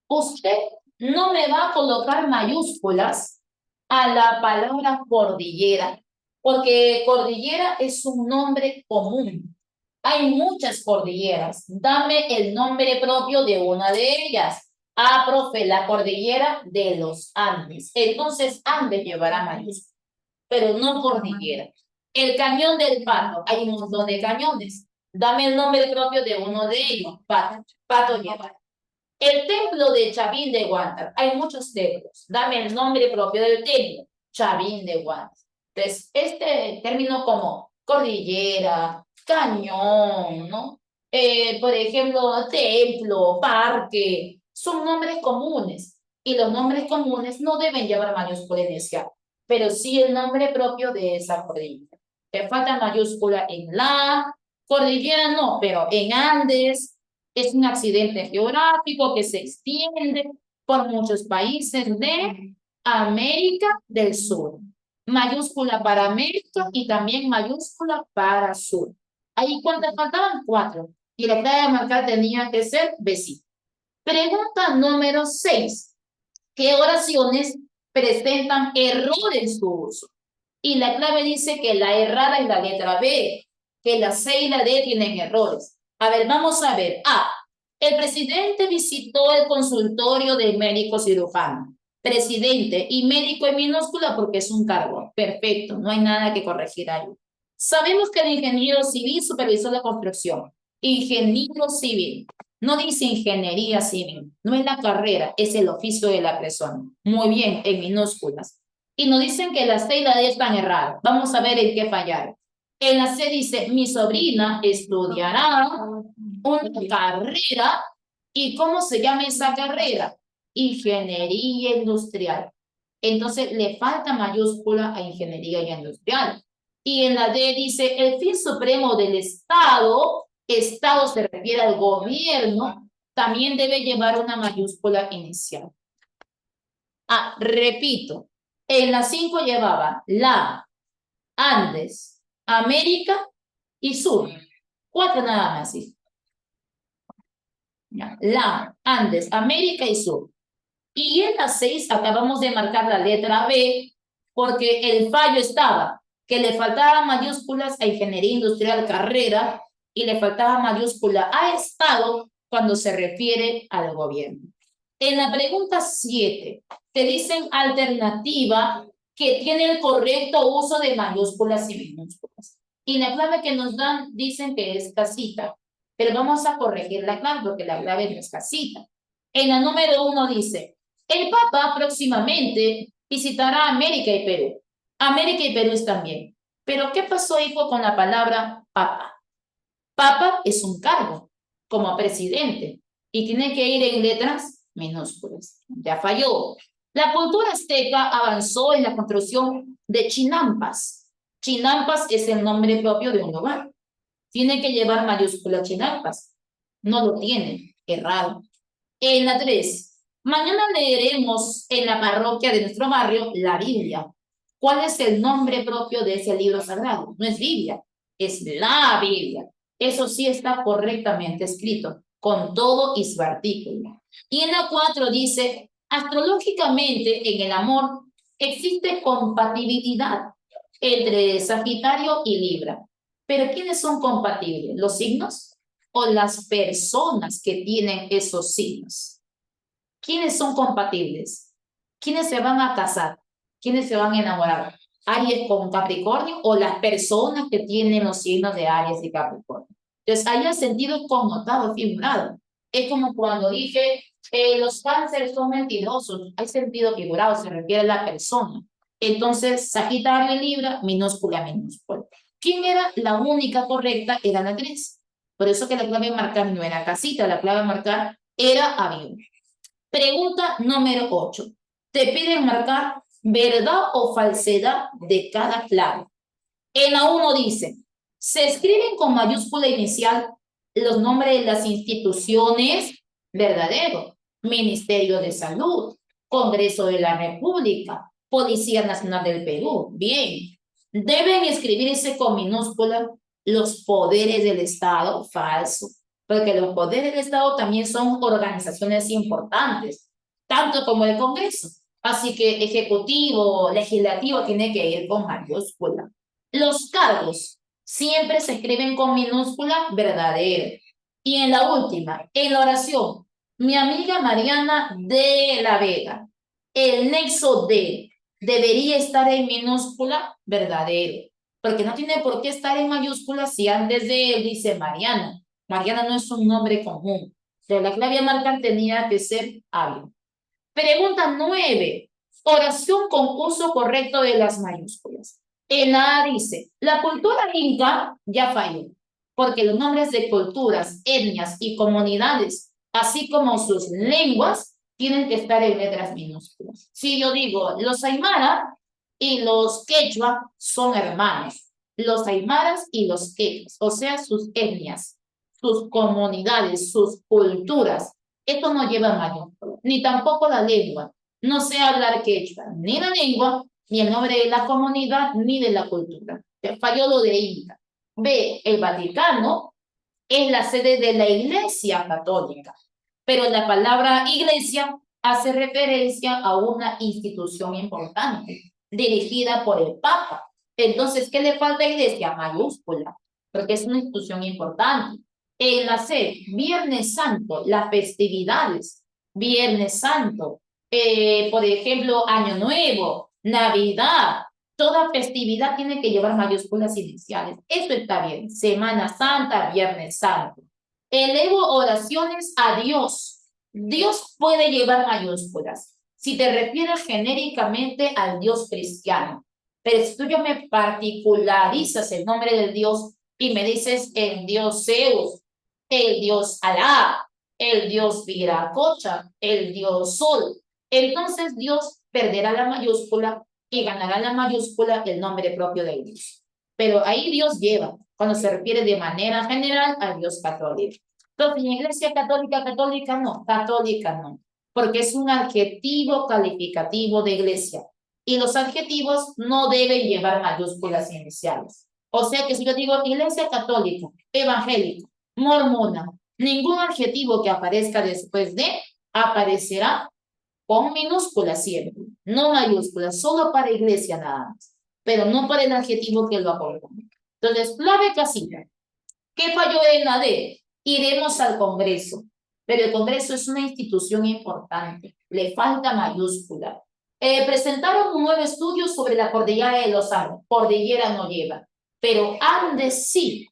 usted no me va a colocar mayúsculas a la palabra cordillera, porque cordillera es un nombre común. Hay muchas cordilleras. Dame el nombre propio de una de ellas. Ah, profe, la cordillera de los Andes. Entonces, Andes llevará mayúscula, pero no cordillera. El cañón del Pato. Hay un montón de cañones. Dame el nombre propio de uno de ellos. Pato. Pato llevará. El templo de Chavín de Guantar. Hay muchos templos. Dame el nombre propio del templo. Chavín de Guantar. Entonces, este término como cordillera, cañón, ¿no? Por ejemplo, templo, parque, son nombres comunes. Y los nombres comunes no deben llevar mayúscula inicial, pero sí el nombre propio de esa cordillera. Te falta mayúscula en la cordillera, no, pero en Andes, es un accidente geográfico que se extiende por muchos países de América del Sur. Mayúscula para América y también mayúscula para Sur. Ahí cuántas faltaban 4. Y la clave de marcar tenía que ser vecino. Pregunta número 6. ¿Qué oraciones presentan error en su uso? Y la clave dice que la errada es la letra B, que la C y la D tienen errores. A ver, vamos a ver. A. El presidente visitó el consultorio del médico cirujano. Presidente y médico en minúscula porque es un cargo. Perfecto, no hay nada que corregir ahí. Sabemos que el ingeniero civil supervisó la construcción. Ingeniero civil. No dice ingeniería civil. No es la carrera, es el oficio de la persona. Muy bien, en minúsculas. Y nos dicen que la C y la D están erradas. Vamos a ver en qué fallaron. En la C dice, mi sobrina estudiará una carrera. ¿Y cómo se llama esa carrera? Ingeniería industrial. Entonces le falta mayúscula a ingeniería industrial. Y en la D dice, el fin supremo del Estado, Estado se refiere al gobierno, también debe llevar una mayúscula inicial. Ah, repito, en la 5 llevaba la, Andes, América y Sur. 4 nada más, ¿sí? Ya. La, Andes, América y Sur. Y en la 6 acabamos de marcar la letra B porque el fallo estaba que le faltaba mayúsculas a Ingeniería Industrial Carrera y le faltaba mayúscula a Estado cuando se refiere al gobierno. En la pregunta 7 te dicen alternativa que tiene el correcto uso de mayúsculas y minúsculas. Y la clave que nos dan dicen que es casita, pero vamos a corregir la clave porque la clave no es casita. En la número 1 dice, el Papa próximamente visitará América y Perú. América y Perú también. Pero ¿qué pasó, hijo, con la palabra Papa? Papa es un cargo, como presidente, y tiene que ir en letras minúsculas. Ya falló. La cultura azteca avanzó en la construcción de chinampas. Chinampas es el nombre propio de un lugar. Tiene que llevar mayúscula chinampas. No lo tiene. Errado. En la 3, mañana leeremos en la parroquia de nuestro barrio la Biblia. ¿Cuál es el nombre propio de ese libro sagrado? No es Biblia, es la Biblia. Eso sí está correctamente escrito, con todo y su artículo. Y en la 4 dice, astrológicamente en el amor existe compatibilidad entre Sagitario y Libra. ¿Pero quiénes son compatibles? ¿Los signos o las personas que tienen esos signos? ¿Quiénes son compatibles? ¿Quiénes se van a casar? ¿Quiénes se van a enamorar? ¿Aries con Capricornio o las personas que tienen los signos de Aries y Capricornio? Entonces, ahí el sentido es connotado, figurado. Es como cuando dije, los cánceres son mentirosos. Hay sentido figurado, se refiere a la persona. Entonces, Sagitario y Libra, minúscula, minúscula. ¿Quién era la única correcta? Era la 3. Por eso que la clave de marcar no era casita, la clave de marcar era avión. Pregunta número 8. Te piden marcar verdad o falsedad de cada clave. En la 1 dice, se escriben con mayúscula inicial los nombres de las instituciones, verdadero, Ministerio de Salud, Congreso de la República, Policía Nacional del Perú, bien. Deben escribirse con minúscula los poderes del Estado, falso, porque los poderes del Estado también son organizaciones importantes, tanto como el Congreso. Así que ejecutivo, legislativo tiene que ir con mayúscula. Los cargos siempre se escriben con minúscula, verdadero. Y en la última, en la oración, mi amiga Mariana de la Vega, el nexo de debería estar en minúscula, verdadero. Porque no tiene por qué estar en mayúscula si antes de él dice Mariana. Mariana no es un nombre común. Pero la clave a marcar tenía que ser algo. Pregunta 9. Oración con uso correcto de las mayúsculas. En la A dice, la cultura inca ya falló, porque los nombres de culturas, etnias y comunidades, así como sus lenguas, tienen que estar en letras minúsculas. Si yo digo, los aymara y los quechua son hermanos, los aymaras y los quechuas, o sea, sus etnias, sus comunidades, sus culturas, esto no lleva mayúsculas, ni tampoco la lengua. No sé hablar quechua, ni la lengua, ni el nombre de la comunidad, ni de la cultura. Falló lo de Inca. B, el Vaticano es la sede de la Iglesia Católica, pero la palabra iglesia hace referencia a una institución importante, dirigida por el Papa. Entonces, ¿qué le falta a iglesia? Mayúscula, porque es una institución importante. En la C, Viernes Santo, las festividades, Viernes Santo, por ejemplo, Año Nuevo, Navidad, toda festividad tiene que llevar mayúsculas iniciales. Eso está bien. Semana Santa, Viernes Santo. Elevo oraciones a Dios. Dios puede llevar mayúsculas. Si te refieres genéricamente al Dios cristiano. Pero si tú yo me particularizas el nombre del Dios y me dices el Dios Zeus, el Dios Alá, el Dios Viracocha, el Dios Sol, entonces Dios perderá la mayúscula y ganará la mayúscula el nombre propio de Dios. Pero ahí Dios lleva, cuando se refiere de manera general al Dios católico. Entonces, en Iglesia Católica, católica no, porque es un adjetivo calificativo de iglesia. Y los adjetivos no deben llevar mayúsculas iniciales. O sea que si yo digo iglesia católica, evangélica, mormona, ningún adjetivo que aparezca después de aparecerá con minúsculas siempre, no mayúsculas, solo para iglesia nada más, pero no para el adjetivo que lo acompaña. Entonces, clave casilla. ¿Qué falló en la D? Iremos al Congreso, pero el Congreso es una institución importante, le falta mayúscula. Presentaron un nuevo estudio sobre la cordillera de los Andes, cordillera no lleva, pero Andes sí.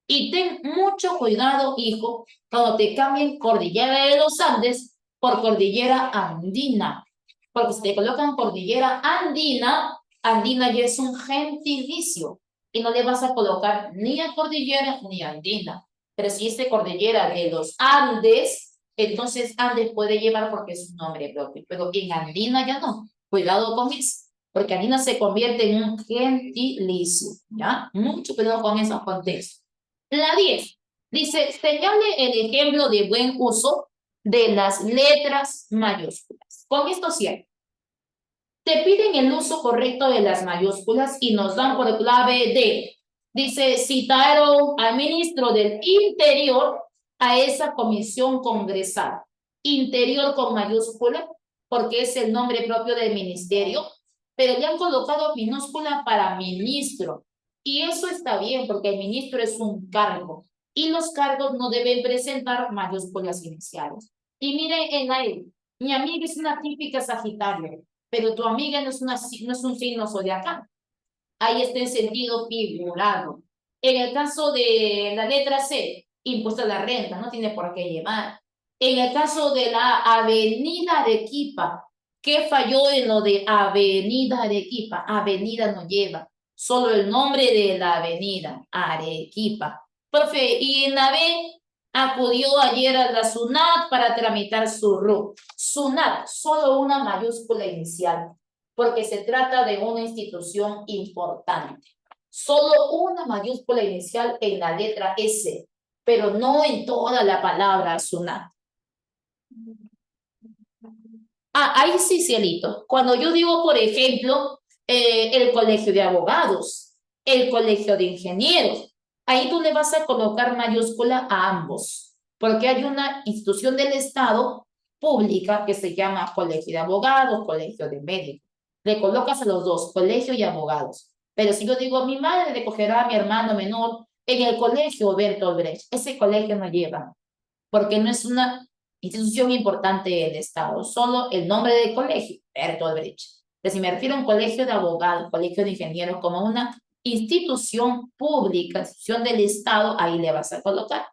Y ten mucho cuidado, hijo, cuando te cambien cordillera de los Andes por cordillera andina, porque si te colocan cordillera andina, andina ya es un gentilicio y no le vas a colocar ni a cordillera ni a andina. Pero si es de cordillera de los Andes, entonces Andes puede llevar porque es un nombre propio, pero en andina ya no. Cuidado con eso, porque andina se convierte en un gentilicio, ¿ya? Mucho cuidado con esos contextos. La 10 dice, señale el ejemplo de buen uso de las letras mayúsculas. Con esto cierro. Te piden el uso correcto de las mayúsculas y nos dan por clave D. Dice, citaron al ministro del Interior a esa comisión congresal. Interior con mayúscula, porque es el nombre propio del ministerio, pero le han colocado minúscula para ministro. Y eso está bien, porque el ministro es un cargo. Y los cargos no deben presentar mayúsculas iniciales. Y miren en ahí, mi amiga es una típica Sagitario, pero tu amiga no es un signo zodiacal. Ahí está en sentido figurado. En el caso de la letra C, impuesto a la renta, no tiene por qué llevar. En el caso de la Avenida Arequipa, ¿qué falló en lo de Avenida Arequipa? Avenida no lleva, solo el nombre de la avenida, Arequipa. Profe, y en la B acudió ayer a la SUNAT para tramitar su RUT. SUNAT, solo una mayúscula inicial, porque se trata de una institución importante. Solo una mayúscula inicial en la letra S, pero no en toda la palabra SUNAT. Ahí sí, cielito. Cuando yo digo, por ejemplo, el colegio de abogados, el colegio de ingenieros, ahí tú le vas a colocar mayúscula a ambos, porque hay una institución del Estado pública que se llama colegio de abogados, colegio de médicos. Le colocas a los dos, colegio y abogados. Pero si yo digo, mi madre recogerá a mi hermano menor en el colegio Bertolt Brecht, ese colegio no lleva, porque no es una institución importante del Estado, solo el nombre del colegio, Bertolt Brecht. Pero si me refiero a un colegio de abogados, colegio de ingenieros, como una institución pública, institución del Estado, ahí le vas a colocar.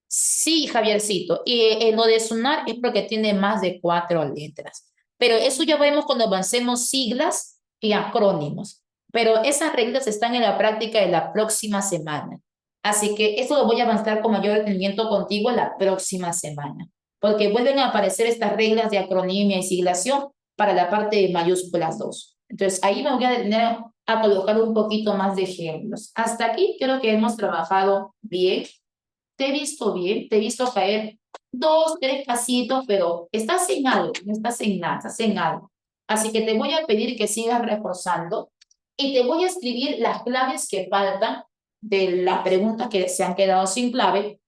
Sí, Javiercito, y lo de SUNAR es porque tiene más de 4 letras, pero eso ya vemos cuando avancemos siglas y acrónimos, pero esas reglas están en la práctica de la próxima semana. Así que eso lo voy a avanzar con mayor detenimiento contigo la próxima semana, porque vuelven a aparecer estas reglas de acronimia y siglación para la parte de mayúsculas 2. Entonces, ahí me voy a detener a colocar un poquito más de ejemplos. Hasta aquí creo que hemos trabajado bien. Te he visto bien, te he visto caer 2, 3 pasitos, pero estás en algo, no estás en nada, estás en algo. Así que te voy a pedir que sigas reforzando y te voy a escribir las claves que faltan de las preguntas que se han quedado sin clave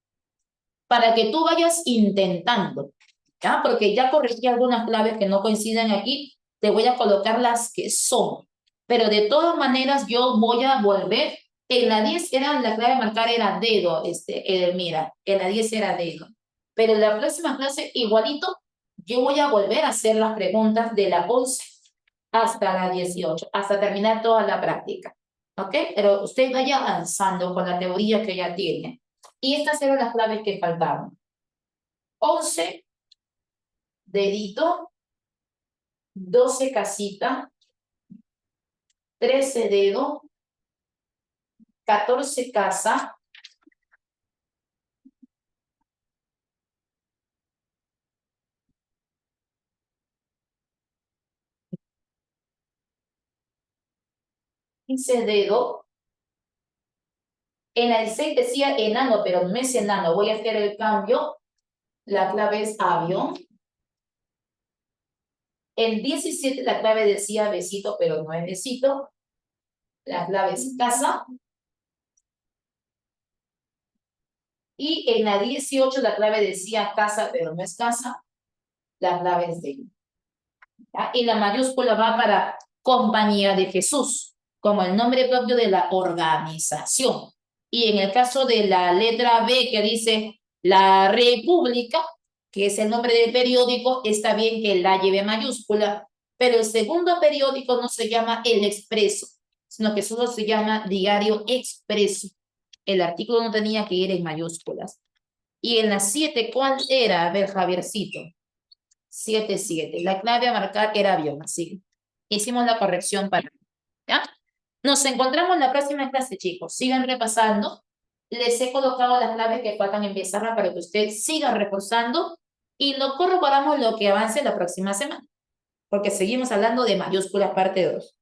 para que tú vayas intentando, ¿ya? Porque ya corregí algunas claves que no coinciden aquí, te voy a colocar las que son. Pero de todas maneras yo voy a volver. En la 10 era la clave de marcar era dedo, Edelmira. En la 10 era dedo. Pero en la próxima clase, igualito, yo voy a volver a hacer las preguntas de la 11 hasta la 18, hasta terminar toda la práctica. ¿Ok? Pero usted vaya avanzando con la teoría que ya tiene. Y estas eran las claves que faltaban. 11, dedito, 12 casita, 13 dedo, 14 casa, 15 dedo. En el 6 decía enano, pero no es enano. Voy a hacer el cambio. La clave es avión. En 17 la clave decía besito, pero no es besito. La clave es casa. Y en la 18 la clave decía casa, pero no es casa. La clave es de. ¿Ya? Y la mayúscula va para Compañía de Jesús, como el nombre propio de la organización. Y en el caso de la letra B que dice la República, que es el nombre del periódico, está bien que la lleve mayúscula, pero el segundo periódico no se llama El Expreso, sino que solo se llama Diario Expreso. El artículo no tenía que ir en mayúsculas. Y en la 7, ¿cuál era? A ver, Javiercito. 7. La clave a marcar era avión, así. Hicimos la corrección para. ¿Ya? Nos encontramos en la próxima clase, chicos. Sigan repasando. Les he colocado las claves que faltan en pizarra para que usted siga reforzando y lo corroboramos lo que avance la próxima semana, porque seguimos hablando de mayúsculas parte 2.